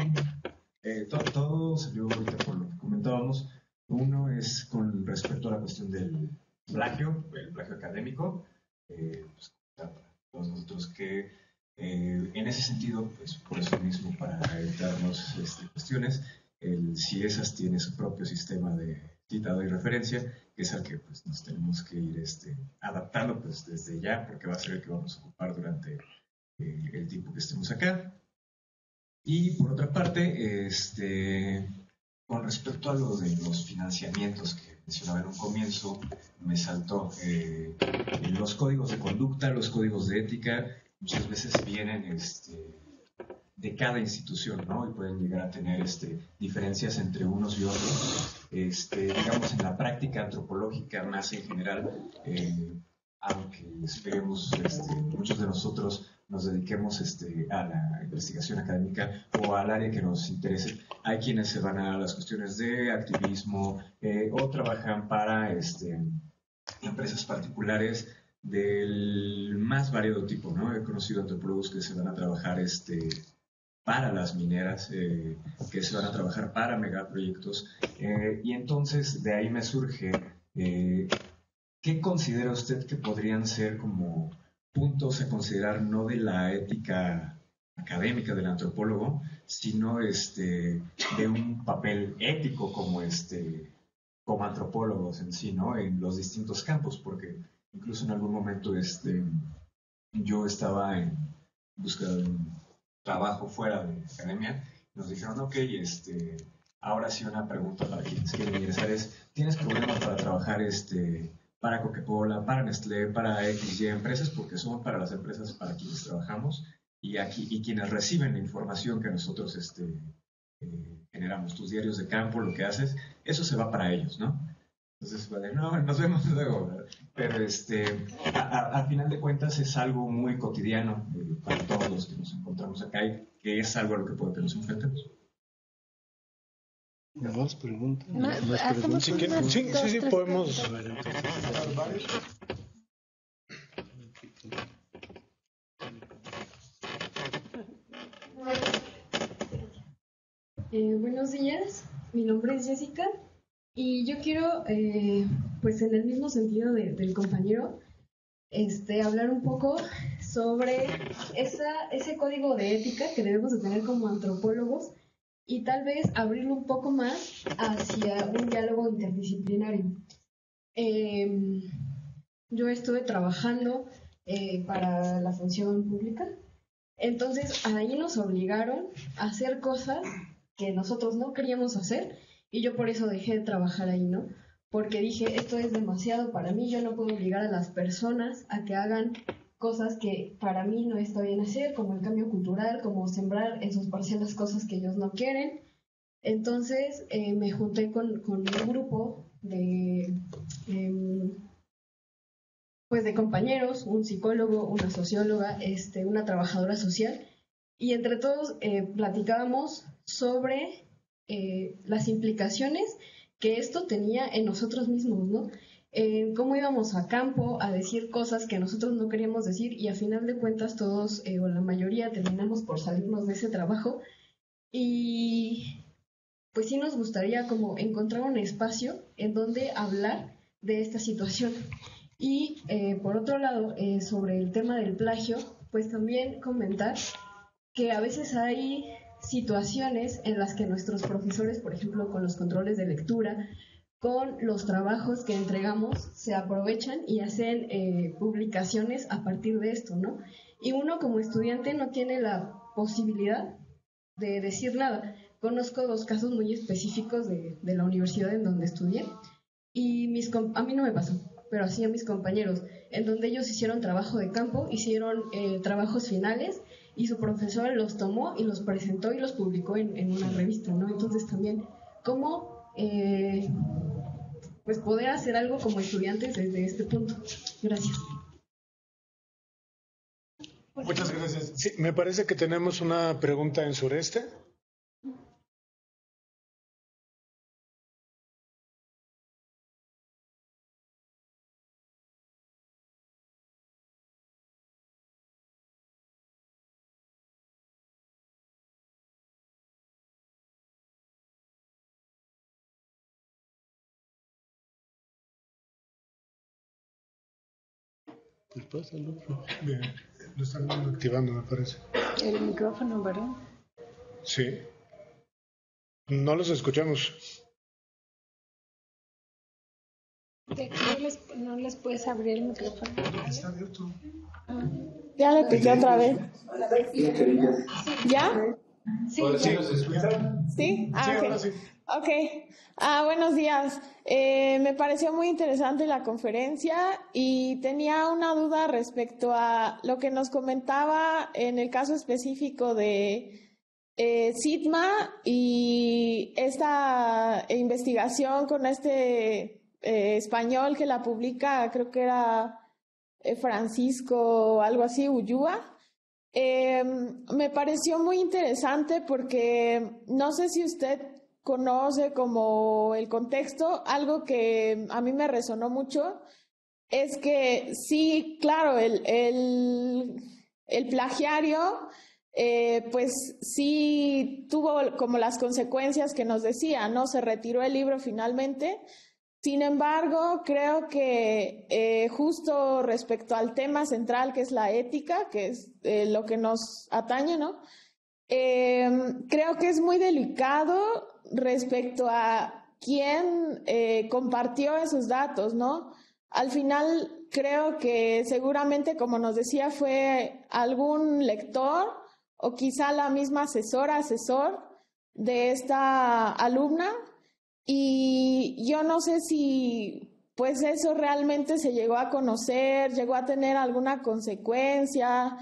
todo salió ahorita por lo que comentábamos. Uno es con respecto a la cuestión del plagio, el plagio académico. Pues, para todos nosotros que en ese sentido, pues por eso mismo, para evitarnos cuestiones, el CIESAS tiene su propio sistema de citado y referencia, que es al que pues, nos tenemos que ir adaptando pues, desde ya, porque va a ser el que vamos a ocupar durante el tiempo que estemos acá. Y por otra parte, con respecto a lo de los financiamientos que mencionaba en un comienzo, me saltó los códigos de conducta, los códigos de ética, muchas veces vienen de cada institución, ¿no? Y pueden llegar a tener diferencias entre unos y otros. Digamos, en la práctica antropológica más en general, aunque esperemos muchos de nosotros nos dediquemos a la investigación académica o al área que nos interese, hay quienes se van a las cuestiones de activismo o trabajan para empresas particulares del más variado tipo, ¿no? He conocido antropólogos que se van a trabajar para las mineras, que se van a trabajar para megaproyectos, y entonces de ahí me surge, ¿qué considera usted que podrían ser como puntos a considerar no de la ética académica del antropólogo, sino de un papel ético como antropólogos en sí, ¿no? En los distintos campos, porque incluso en algún momento yo estaba en busca de un trabajo fuera de academia, nos dijeron, ok, ahora sí una pregunta para quienes quieren ingresar es, ¿tienes problemas para trabajar para Coca-Cola, para Nestlé, para XY empresas? Porque son para las empresas para quienes trabajamos y quienes reciben la información que nosotros generamos, tus diarios de campo, lo que haces, eso se va para ellos, ¿no? Entonces, vale, no, nos vemos luego, ¿verdad? Pero al final de cuentas es algo muy cotidiano para todos los que nos encontramos acá y que es algo a lo que puede que nos enfrentemos. ¿Más preguntas? Sí, podemos. Buenos días, mi nombre es Jessica y yo quiero, pues en el mismo sentido del compañero, hablar un poco sobre ese código de ética que debemos de tener como antropólogos y tal vez abrirlo un poco más hacia un diálogo interdisciplinario. Yo estuve trabajando para la función pública, entonces ahí nos obligaron a hacer cosas que nosotros no queríamos hacer y yo por eso dejé de trabajar ahí, ¿no? Porque dije, esto es demasiado para mí, yo no puedo obligar a las personas a que hagan cosas que para mí no está bien hacer, como el cambio cultural, como sembrar en sus parcelas cosas que ellos no quieren. Entonces me junté con un grupo de compañeros, un psicólogo, una socióloga, una trabajadora social, y entre todos platicábamos sobre las implicaciones que esto tenía en nosotros mismos, ¿no? Cómo íbamos a campo a decir cosas que nosotros no queríamos decir y a final de cuentas todos o la mayoría terminamos por salirnos de ese trabajo y pues sí nos gustaría como encontrar un espacio en donde hablar de esta situación. Y por otro lado, sobre el tema del plagio, pues también comentar que a veces hay situaciones en las que nuestros profesores, por ejemplo, con los controles de lectura, con los trabajos que entregamos, se aprovechan y hacen publicaciones a partir de esto, ¿no? Y uno como estudiante no tiene la posibilidad de decir nada. Conozco 2 casos muy específicos de la universidad en donde estudié y a mí no me pasó, pero así a mis compañeros, en donde ellos hicieron trabajo de campo, hicieron trabajos finales y su profesor los tomó y los presentó y los publicó en una revista, ¿no? Entonces también, ¿cómo pues poder hacer algo como estudiantes desde este punto? Gracias. Muchas gracias. Sí, me parece que tenemos una pregunta en Sureste. Pues pásalo. Bien, lo están activando, me parece. El micrófono, ¿verdad? Sí. No los escuchamos. ¿De aquí no les puedes abrir el micrófono? Está abierto. Ya le piqué otra vez. ¿Ya? Sí, Ahora sí ya. nos escuchan. ¿Sí? Sí, Ok. ahora sí. Ok. Buenos días. Me pareció muy interesante la conferencia y tenía una duda respecto a lo que nos comentaba en el caso específico de SITMA y esta investigación con este español que la publica, creo que era Francisco, algo así, Ulloa. Me pareció muy interesante porque no sé si usted conoce como el contexto, algo que a mí me resonó mucho, es que sí, claro, el plagiario, pues sí tuvo como las consecuencias que nos decía, ¿no? Se retiró el libro finalmente. Sin embargo, creo que justo respecto al tema central, que es la ética, que es lo que nos atañe, ¿no? Creo que es muy delicado respecto a quién compartió esos datos, ¿no? Al final, creo que seguramente, como nos decía, fue algún lector o quizá la misma asesor de esta alumna. Y yo no sé si pues eso realmente se llegó a conocer, llegó a tener alguna consecuencia.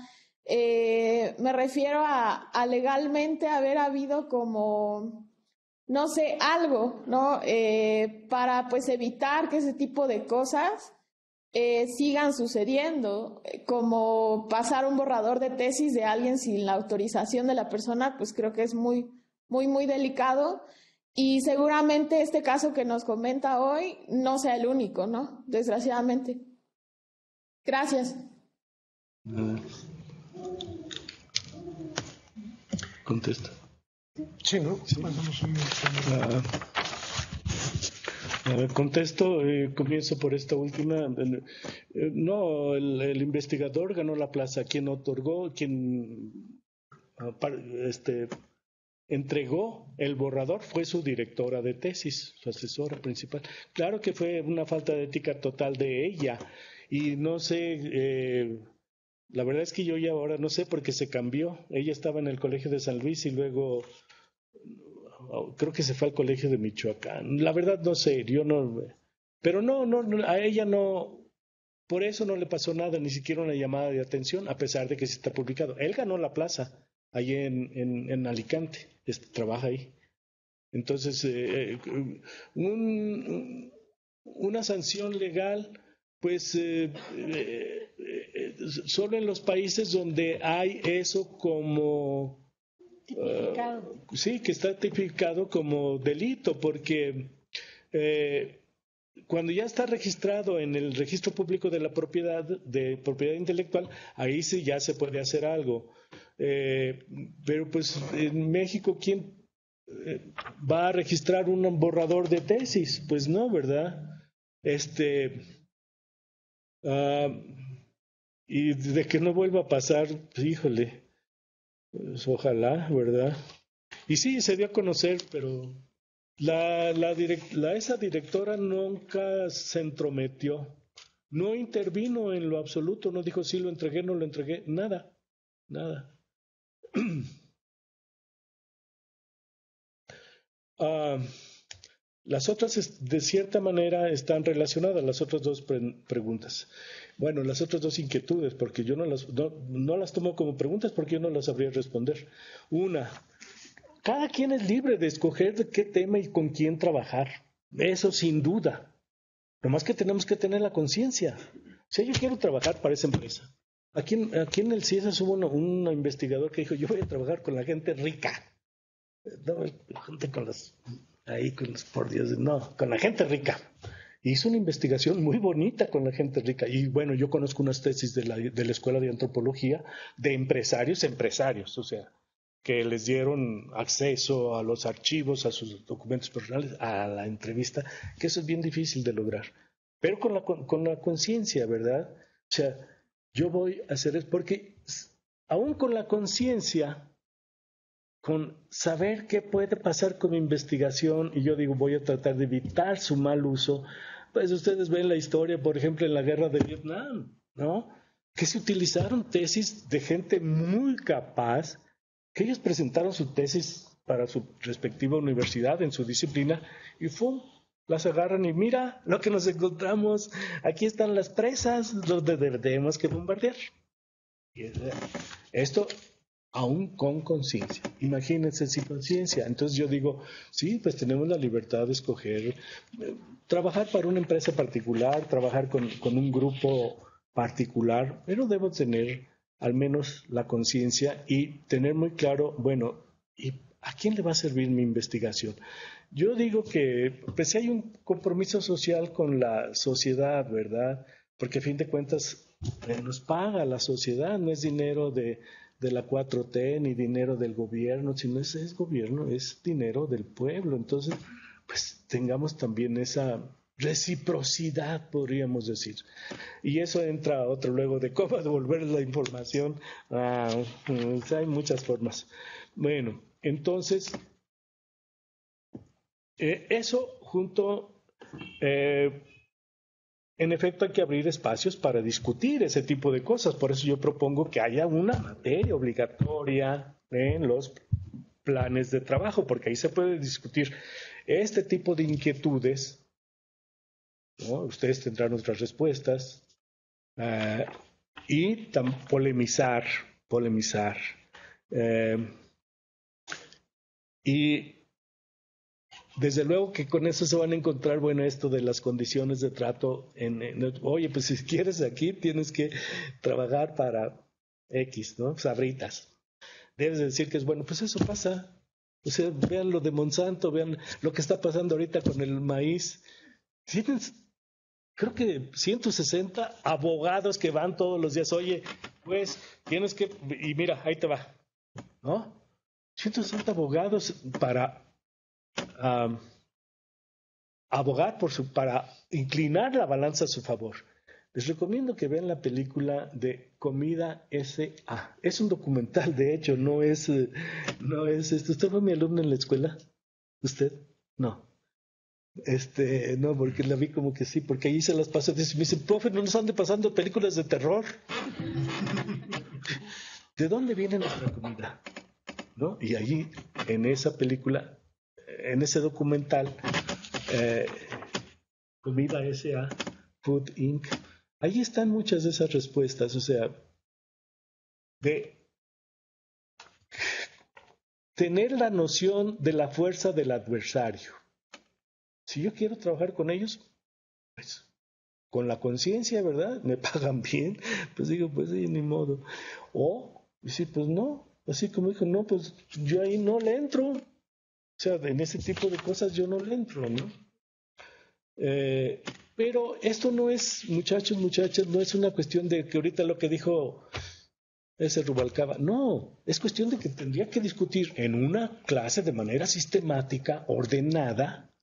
Me refiero a legalmente haber habido como, no sé, algo, ¿no? Para pues evitar que ese tipo de cosas sigan sucediendo, como pasar un borrador de tesis de alguien sin la autorización de la persona, pues creo que es muy, muy, muy delicado. Y seguramente este caso que nos comenta hoy no sea el único, ¿no? Desgraciadamente. Gracias. Contesta. Sí, ¿no? Sí. Pasamos un- Contesto, comienzo por esta última. No, el investigador ganó la plaza. Quien otorgó, entregó el borrador fue su directora de tesis, su asesora principal. Claro que fue una falta de ética total de ella. Y no sé, la verdad es que yo ya ahora no sé porque se cambió. Ella estaba en el Colegio de San Luis y luego creo que se fue al Colegio de Michoacán. La verdad no sé, yo no. Pero no, a ella no. Por eso no le pasó nada, ni siquiera una llamada de atención, a pesar de que sí está publicado. Él ganó la plaza ahí en Alicante, trabaja ahí. Entonces, una sanción legal, pues solo en los países donde hay eso como Tipificado. sí, que está tipificado como delito, porque cuando ya está registrado en el registro público de propiedad intelectual, ahí sí ya se puede hacer algo. Pero pues en México, ¿quién va a registrar un borrador de tesis? Pues no, ¿verdad? Y de que no vuelva a pasar, pues, híjole, pues, ojalá, ¿verdad? Y sí, se dio a conocer, pero esa directora nunca se entrometió, no intervino en lo absoluto, no dijo sí lo entregué, no lo entregué, nada. Las otras, de cierta manera, están relacionadas, las otras dos preguntas. Bueno, las otras dos inquietudes, porque yo no las tomo como preguntas porque yo no las sabría responder. Una, cada quien es libre de escoger de qué tema y con quién trabajar. Eso sin duda. Nomás que tenemos que tener la conciencia. Si yo quiero trabajar para esa empresa. Aquí en el CIESAS hubo un investigador que dijo, yo voy a trabajar con la gente rica. No, la gente con los por Dios, no, con la gente rica. Hizo una investigación muy bonita con la gente rica. Y bueno, yo conozco unas tesis de la Escuela de Antropología de empresarios, o sea, que les dieron acceso a los archivos, a sus documentos personales, a la entrevista, que eso es bien difícil de lograr. Pero con la conciencia, ¿verdad? O sea, yo voy a hacer eso, porque aún con la conciencia, con saber qué puede pasar con mi investigación, y yo digo, voy a tratar de evitar su mal uso, pues ustedes ven la historia, por ejemplo, en la guerra de Vietnam, ¿no? Que se utilizaron tesis de gente muy capaz, que ellos presentaron su tesis para su respectiva universidad en su disciplina, y ¡fum! Las agarran y mira lo que nos encontramos, aquí están las presas donde tenemos que bombardear. Y esto aún con conciencia. Imagínense sin conciencia. Entonces yo digo, sí, pues tenemos la libertad de escoger, trabajar para una empresa particular, trabajar con un grupo particular, pero debo tener al menos la conciencia y tener muy claro, bueno, ¿y a quién le va a servir mi investigación? Yo digo que pues hay un compromiso social con la sociedad, ¿verdad? Porque a fin de cuentas nos paga la sociedad, no es dinero de la 4T ni dinero del gobierno, sino es gobierno, es dinero del pueblo. Entonces, pues tengamos también esa reciprocidad, podríamos decir. Y eso entra a otro luego de cómo devolver la información. Hay muchas formas. Bueno, entonces, eso junto... en efecto, hay que abrir espacios para discutir ese tipo de cosas. Por eso yo propongo que haya una materia obligatoria en los planes de trabajo, porque ahí se puede discutir este tipo de inquietudes, ¿no? Ustedes tendrán otras respuestas y polemizar. Y desde luego que con eso se van a encontrar, bueno, esto de las condiciones de trato. Oye, pues si quieres aquí tienes que trabajar para X, ¿no? Sabritas. Debes decir que es bueno, pues eso pasa. O sea, vean lo de Monsanto, vean lo que está pasando ahorita con el maíz. Tienes, creo que 160 abogados que van todos los días. Oye, pues tienes que, y mira, ahí te va, ¿no? 160 abogados para abogar para inclinar la balanza a su favor. Les recomiendo que vean la película de Comida S.A. Es un documental, de hecho, no es esto. ¿Usted fue mi alumno en la escuela? ¿Usted? No. No, porque la vi como que sí, porque ahí se las pasó. Me dice, profe, no nos ande pasando películas de terror. ¿De dónde viene nuestra comida? ¿No? Y ahí, en esa película, en ese documental, Comida S.A., Food Inc., ahí están muchas de esas respuestas, o sea, de tener la noción de la fuerza del adversario. Si yo quiero trabajar con ellos, pues con la conciencia, ¿verdad? Me pagan bien, pues digo, pues sí, ni modo. O decir, pues no, así como dijo, no, pues yo ahí no le entro. O sea, en ese tipo de cosas yo no le entro, ¿no? Pero esto no es, muchachos, muchachas, no es una cuestión de que ahorita lo que dijo ese Rubalcaba. No, es cuestión de que tendría que discutir en una clase de manera sistemática, ordenada,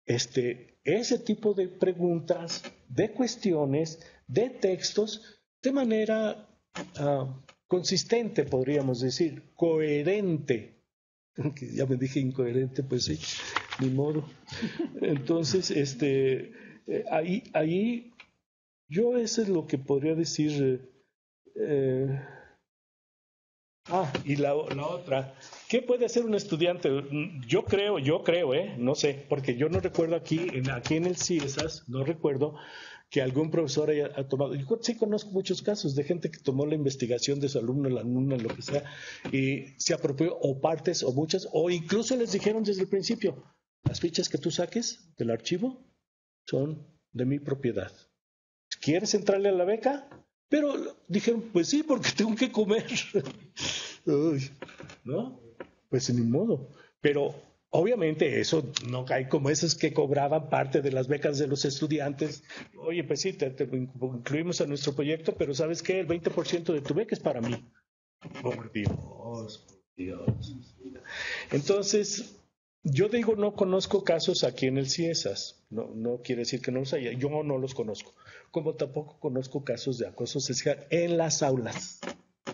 ese tipo de preguntas, de cuestiones, de textos, de manera consistente, podríamos decir, coherente. Ya me dije incoherente, pues sí, ni modo. Entonces, ahí yo eso es lo que podría decir. Y la otra, ¿qué puede hacer un estudiante? Yo creo, no sé, porque yo no recuerdo aquí en el CIESAS, no recuerdo que algún profesor haya tomado. Yo sí conozco muchos casos de gente que tomó la investigación de su alumno, la alumna, lo que sea, y se apropió o partes o muchas, o incluso les dijeron desde el principio, las fichas que tú saques del archivo son de mi propiedad. ¿Quieres entrarle a la beca? Pero dijeron, pues sí, porque tengo que comer. Uy, ¿no? Pues ni modo. Pero obviamente eso no cae como esos que cobraban parte de las becas de los estudiantes. Oye, pues sí, te incluimos a nuestro proyecto, pero ¿sabes qué? El 20% de tu beca es para mí. Por Dios. Entonces, yo digo, no conozco casos aquí en el CIESAS. No quiere decir que no los haya. Yo no los conozco. Como tampoco conozco casos de acoso sexual en las aulas.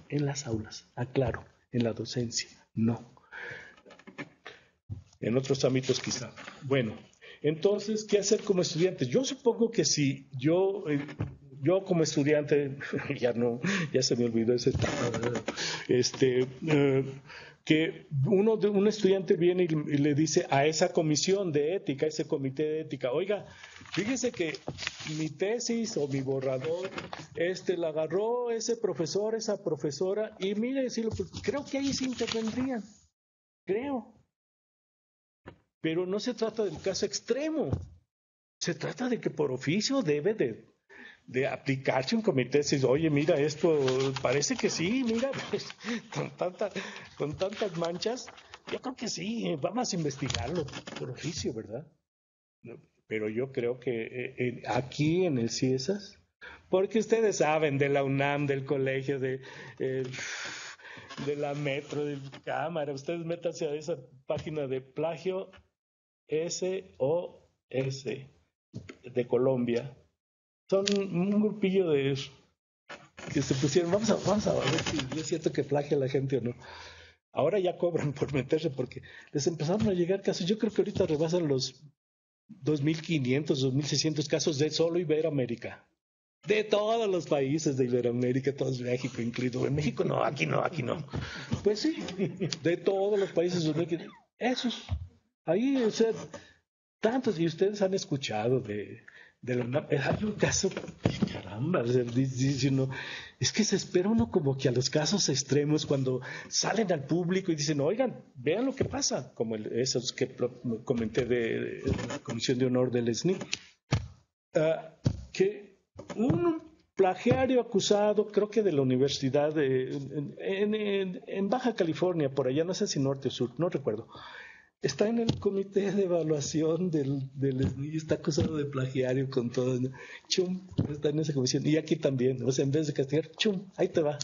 En las aulas, aclaro, en la docencia, no. En otros ámbitos quizá. Bueno, entonces, ¿qué hacer como estudiantes? Yo supongo que si yo como estudiante, ya se me olvidó ese tema, que un estudiante viene y le dice a esa comisión de ética, a ese comité de ética, oiga, fíjese que mi tesis o mi borrador, la agarró ese profesor, esa profesora, y mire, decirlo, pues, creo que ahí se intervendrían, creo. Pero no se trata del caso extremo, se trata de que por oficio debe de aplicarse un comité, decir, oye, mira, esto parece que sí, mira, pues, con tantas manchas, yo creo que sí, vamos a investigarlo por oficio, ¿verdad? Pero yo creo que aquí en el CIESAS, porque ustedes saben de la UNAM, del colegio, de la Metro, de Cámara, ustedes métanse a esa página de plagio SOS de Colombia. Son un grupillo que se pusieron, vamos a ver si es cierto que plagia a la gente o no. Ahora ya cobran por meterse porque les empezaron a llegar casos. Yo creo que ahorita rebasan los 2.500, 2.600 casos de solo Iberoamérica. De todos los países de Iberoamérica, todos México incluido. En México no, aquí no. Pues sí, de todos los países de México. Esos, ahí, o sea, tantos, y ustedes han escuchado de hay un caso, caramba, dice uno, es que se espera uno como que a los casos extremos cuando salen al público y dicen, oigan, vean lo que pasa, como esos que comenté de la Comisión de Honor del SNI, que un plagiario acusado, creo que de la universidad en Baja California, por allá, no sé si norte o sur, no recuerdo, está en el comité de evaluación del SNI, está acusado de plagiario con todo. Chum, está en esa comisión. Y aquí también, o sea, en vez de castigar, chum, ahí te va.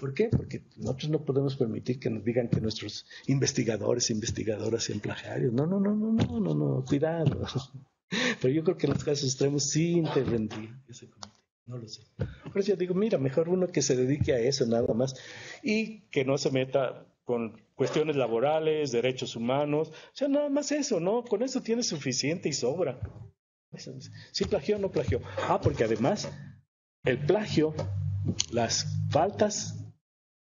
¿Por qué? Porque nosotros no podemos permitir que nos digan que nuestros investigadores e investigadoras sean plagiarios. No, cuidado. Pero yo creo que en los casos extremos sí intervendría ese comité. No lo sé. Por eso yo digo, mira, mejor uno que se dedique a eso nada más y que no se meta con cuestiones laborales, derechos humanos, o sea, nada más eso, ¿no? Con eso tiene suficiente y sobra. ¿Sí plagió o no plagió? Porque además, el plagio, las faltas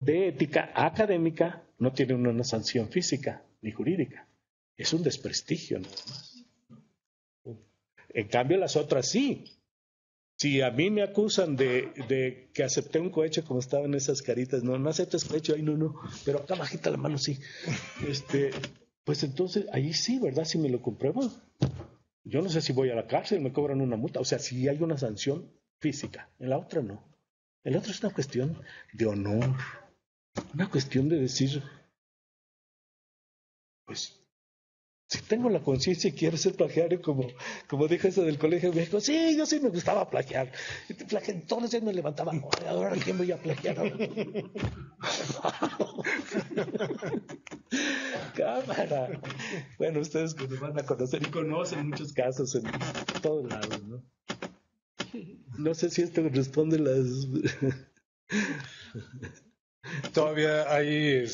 de ética académica no tienen una sanción física ni jurídica. Es un desprestigio nada más. En cambio, las otras sí. Si a mí me acusan de que acepté un cohecho como estaban esas caritas, no aceptes cohecho, ay no, pero acá bajita la mano sí. Pues entonces, ahí sí, ¿verdad? Si me lo comprueban. Yo no sé si voy a la cárcel, me cobran una multa. O sea, si hay una sanción física. En la otra no. En la otra es una cuestión de honor. Una cuestión de decir, pues, si tengo la conciencia y quiero ser plagiario, como dijo eso del Colegio de México, sí, yo sí me gustaba plagiar. Todos los días me levantaba, ahora ¿quién voy a plagiar? Cámara. Bueno, ustedes que me van a conocer y conocen muchos casos en todos lados, ¿no? No sé si esto responde las... Todavía hay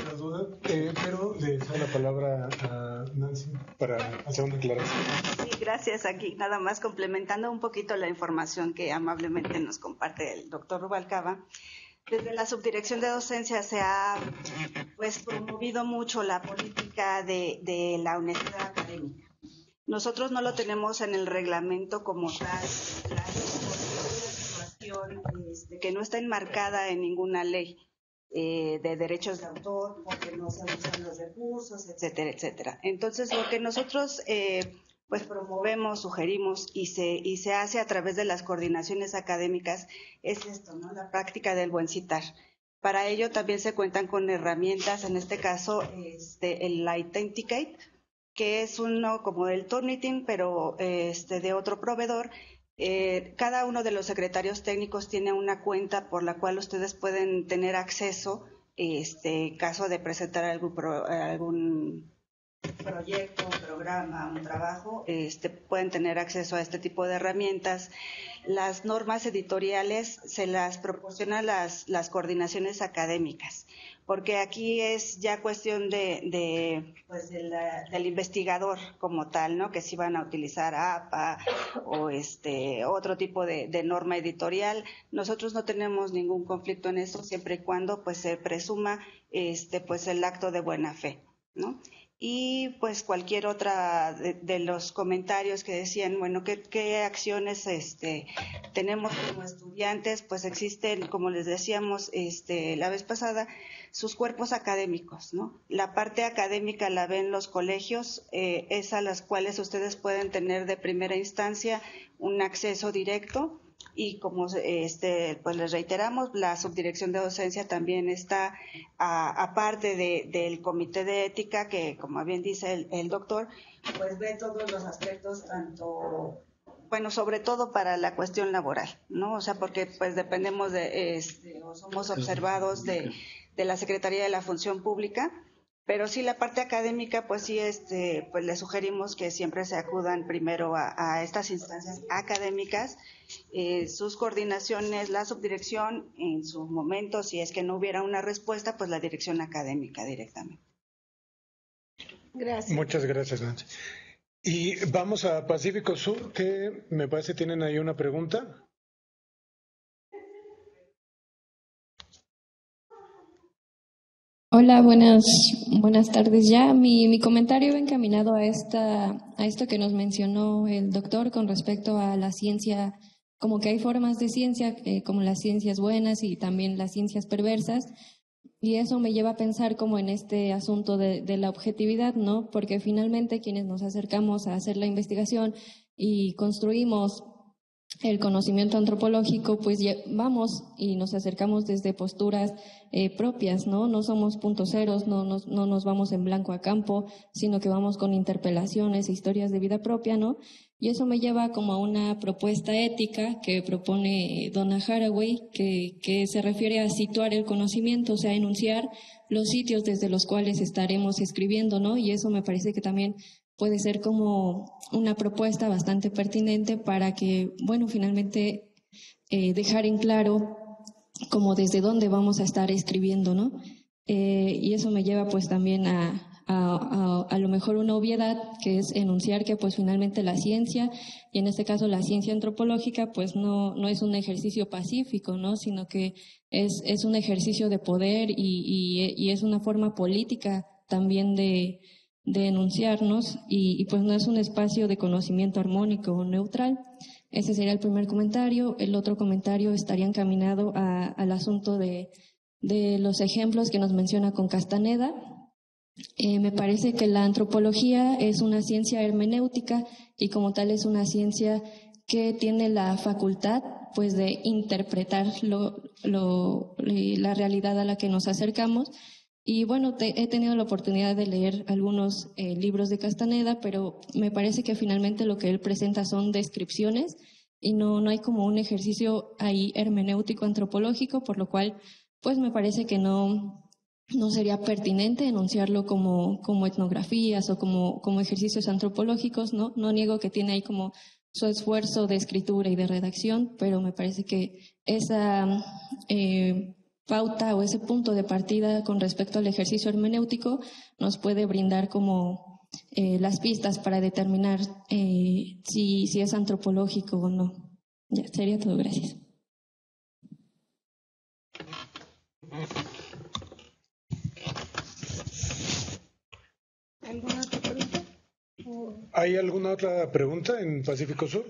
una duda, pero le dejo la palabra a Nancy para hacer una aclaración. Sí, gracias. Aquí nada más complementando un poquito la información que amablemente nos comparte el doctor Rubalcaba. Desde la Subdirección de Docencia se ha pues promovido mucho la política de la honestidad académica. Nosotros no lo tenemos en el reglamento como tal, claro, porque es una situación que no está enmarcada en ninguna ley de derechos de autor, porque no se usan los recursos, etcétera, etcétera. Entonces, lo que nosotros pues promovemos, sugerimos y se hace a través de las coordinaciones académicas es esto, ¿no? La práctica del buen citar. Para ello también se cuentan con herramientas, en este caso el Authenticate, que es uno como el Turnitin, pero de otro proveedor. Cada uno de los secretarios técnicos tiene una cuenta por la cual ustedes pueden tener acceso, en caso de presentar algún proyecto, un programa, un trabajo, pueden tener acceso a este tipo de herramientas. Las normas editoriales se las proporcionan las coordinaciones académicas, porque aquí es ya cuestión del investigador como tal, ¿no? Que si van a utilizar APA o otro tipo de norma editorial. Nosotros no tenemos ningún conflicto en eso, siempre y cuando pues se presuma pues el acto de buena fe, ¿no? Y pues cualquier otra de los comentarios que decían, bueno, ¿qué acciones tenemos como estudiantes? Pues existen, como les decíamos la vez pasada, sus cuerpos académicos, ¿no? La parte académica la ven los colegios, es a las cuales ustedes pueden tener de primera instancia un acceso directo. Y como pues les reiteramos, la Subdirección de Docencia también está, aparte del Comité de Ética, que como bien dice el doctor, pues ve todos los aspectos, tanto, bueno, sobre todo para la cuestión laboral, ¿no? O sea, porque pues dependemos o somos observados de la Secretaría de la Función Pública. Pero sí, la parte académica, pues sí, pues les sugerimos que siempre se acudan primero a estas instancias académicas, sus coordinaciones, la subdirección, en su momento, si es que no hubiera una respuesta, pues la dirección académica directamente. Gracias. Muchas gracias, Nancy. Y vamos a Pacífico Sur, que me parece tienen ahí una pregunta. Hola, buenas tardes ya. Mi comentario va encaminado a esto que nos mencionó el doctor con respecto a la ciencia, como que hay formas de ciencia, como las ciencias buenas y también las ciencias perversas, y eso me lleva a pensar como en este asunto de la objetividad, ¿no? Porque finalmente quienes nos acercamos a hacer la investigación y construimos el conocimiento antropológico, pues vamos y nos acercamos desde posturas propias, ¿no? No somos puntos ceros, no nos vamos en blanco a campo, sino que vamos con interpelaciones e historias de vida propia, ¿no? Y eso me lleva como a una propuesta ética que propone Donna Haraway, que se refiere a situar el conocimiento, o sea, enunciar los sitios desde los cuales estaremos escribiendo, ¿no? Y eso me parece que también puede ser como una propuesta bastante pertinente para que, bueno, finalmente dejar en claro como desde dónde vamos a estar escribiendo, ¿no? Y eso me lleva pues también a lo mejor una obviedad, que es enunciar que pues finalmente la ciencia, y en este caso la ciencia antropológica, pues no es un ejercicio pacífico, ¿no? Sino que es un ejercicio de poder y es una forma política también de enunciarnos y pues no es un espacio de conocimiento armónico o neutral. Ese sería el primer comentario. El otro comentario estaría encaminado al asunto de los ejemplos que nos menciona con Castaneda. Me parece que la antropología es una ciencia hermenéutica y como tal es una ciencia que tiene la facultad pues de interpretar la realidad a la que nos acercamos. Y bueno, he tenido la oportunidad de leer algunos libros de Castaneda, pero me parece que finalmente lo que él presenta son descripciones y no hay como un ejercicio ahí hermenéutico antropológico, por lo cual pues me parece que no sería pertinente enunciarlo como etnografías o como ejercicios antropológicos, ¿no? No niego que tiene ahí como su esfuerzo de escritura y de redacción, pero me parece que esa pauta o ese punto de partida con respecto al ejercicio hermenéutico nos puede brindar como las pistas para determinar si es antropológico o no. Ya, sería todo. Gracias. ¿Alguna otra pregunta? ¿Hay alguna otra pregunta en Pacífico Sur?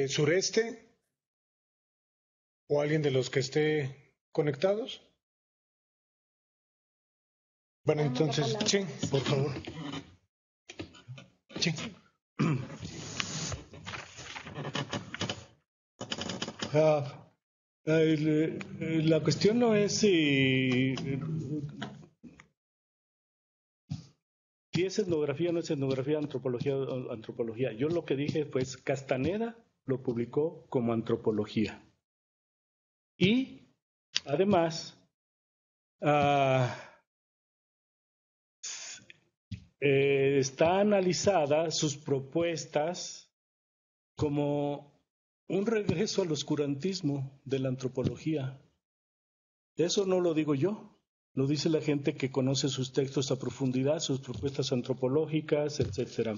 ¿Sureste? ¿O alguien de los que esté conectados? Bueno, entonces, sí, por favor. Sí. La cuestión no es si es etnografía o no es etnografía, antropología. Yo lo que dije fue Castaneda lo publicó como antropología. Y además está analizada sus propuestas como un regreso al oscurantismo de la antropología. Eso no lo digo yo, lo dice la gente que conoce sus textos a profundidad, sus propuestas antropológicas, etcétera.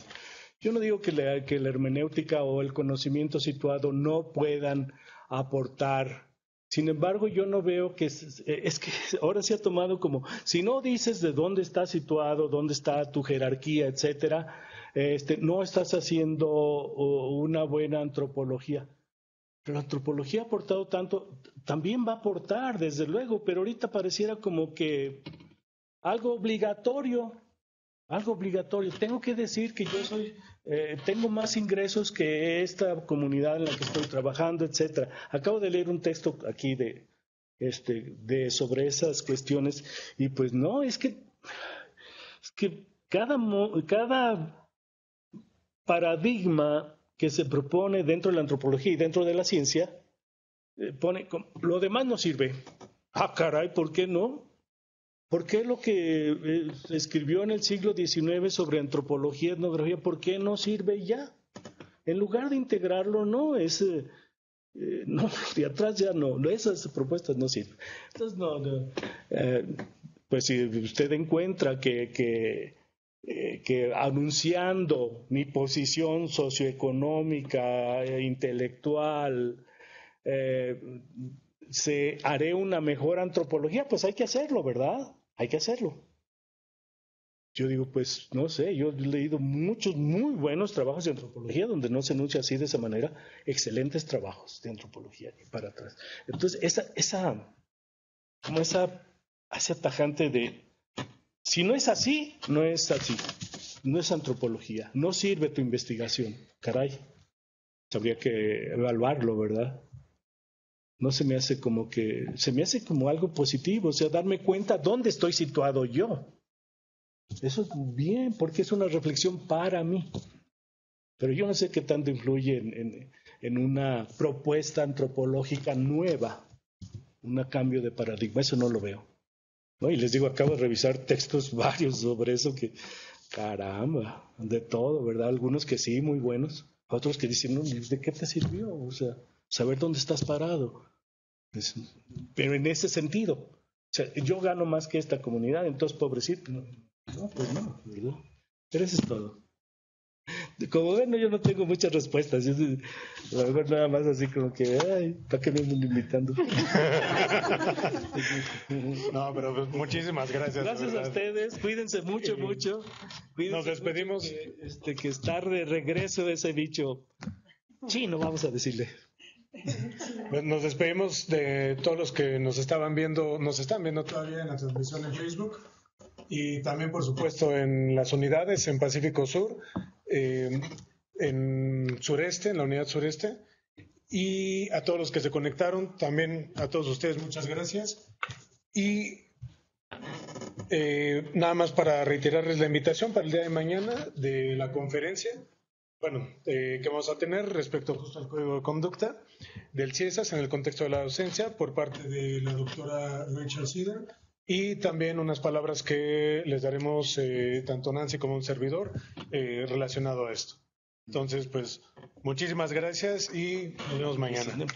Yo no digo que la hermenéutica o el conocimiento situado no puedan aportar. Sin embargo, yo no veo que es que ahora se ha tomado como, si no dices de dónde está situado, dónde está tu jerarquía, etcétera, no estás haciendo una buena antropología. Pero la antropología ha aportado tanto, también va a aportar, desde luego, pero ahorita pareciera como que algo obligatorio. Tengo que decir que yo tengo más ingresos que esta comunidad en la que estoy trabajando, etcétera. Acabo de leer un texto aquí sobre esas cuestiones y pues no, es que cada paradigma que se propone dentro de la antropología y dentro de la ciencia pone lo demás no sirve. Ah, caray, ¿por qué no? ¿Por qué lo que se escribió en el siglo XIX sobre antropología, etnografía, por qué no sirve ya? En lugar de integrarlo, no, no, de atrás ya no, esas propuestas no sirven. Entonces, pues si usted encuentra que anunciando mi posición socioeconómica, intelectual, haré una mejor antropología, pues hay que hacerlo, ¿verdad? Hay que hacerlo. Yo digo, pues no sé, yo he leído muchos muy buenos trabajos de antropología donde no se enuncia así de esa manera, excelentes trabajos de antropología y para atrás. Entonces, esa tajante de, si no es así, no es así, no es antropología, no sirve tu investigación, caray, habría que evaluarlo, ¿verdad? No se me hace se me hace como algo positivo, o sea, darme cuenta dónde estoy situado yo. Eso es bien, porque es una reflexión para mí. Pero yo no sé qué tanto influye en una propuesta antropológica nueva, un cambio de paradigma, eso no lo veo. ¿No? Y les digo, acabo de revisar textos varios sobre eso que, caramba, de todo, ¿verdad? Algunos que sí, muy buenos, otros que dicen, no, ¿de qué te sirvió? O sea, saber dónde estás parado. Pero en ese sentido, o sea, yo gano más que esta comunidad, entonces pobrecito, no, pues no, ¿verdad? Pero eso es todo. Como ven, yo no tengo muchas respuestas, yo, a lo mejor nada más así como que, ay, ¿para qué me andan invitando? No, pero pues, muchísimas gracias. Gracias a ustedes, cuídense mucho. Cuídense nos despedimos. Mucho que estar de regreso de ese bicho chino, vamos a decirle. Pues nos despedimos de todos los que nos están viendo todavía en la transmisión en Facebook y también, por supuesto, en las unidades en Pacífico Sur, en Sureste, en la unidad Sureste, y a todos los que se conectaron, también a todos ustedes muchas gracias. Y nada más para reiterarles la invitación para el día de mañana de la conferencia. Bueno, que vamos a tener respecto justo al código de conducta del CIESAS en el contexto de la docencia por parte de la doctora Rachel Cedar y también unas palabras que les daremos tanto Nancy como un servidor relacionado a esto. Entonces, pues, muchísimas gracias y nos vemos mañana.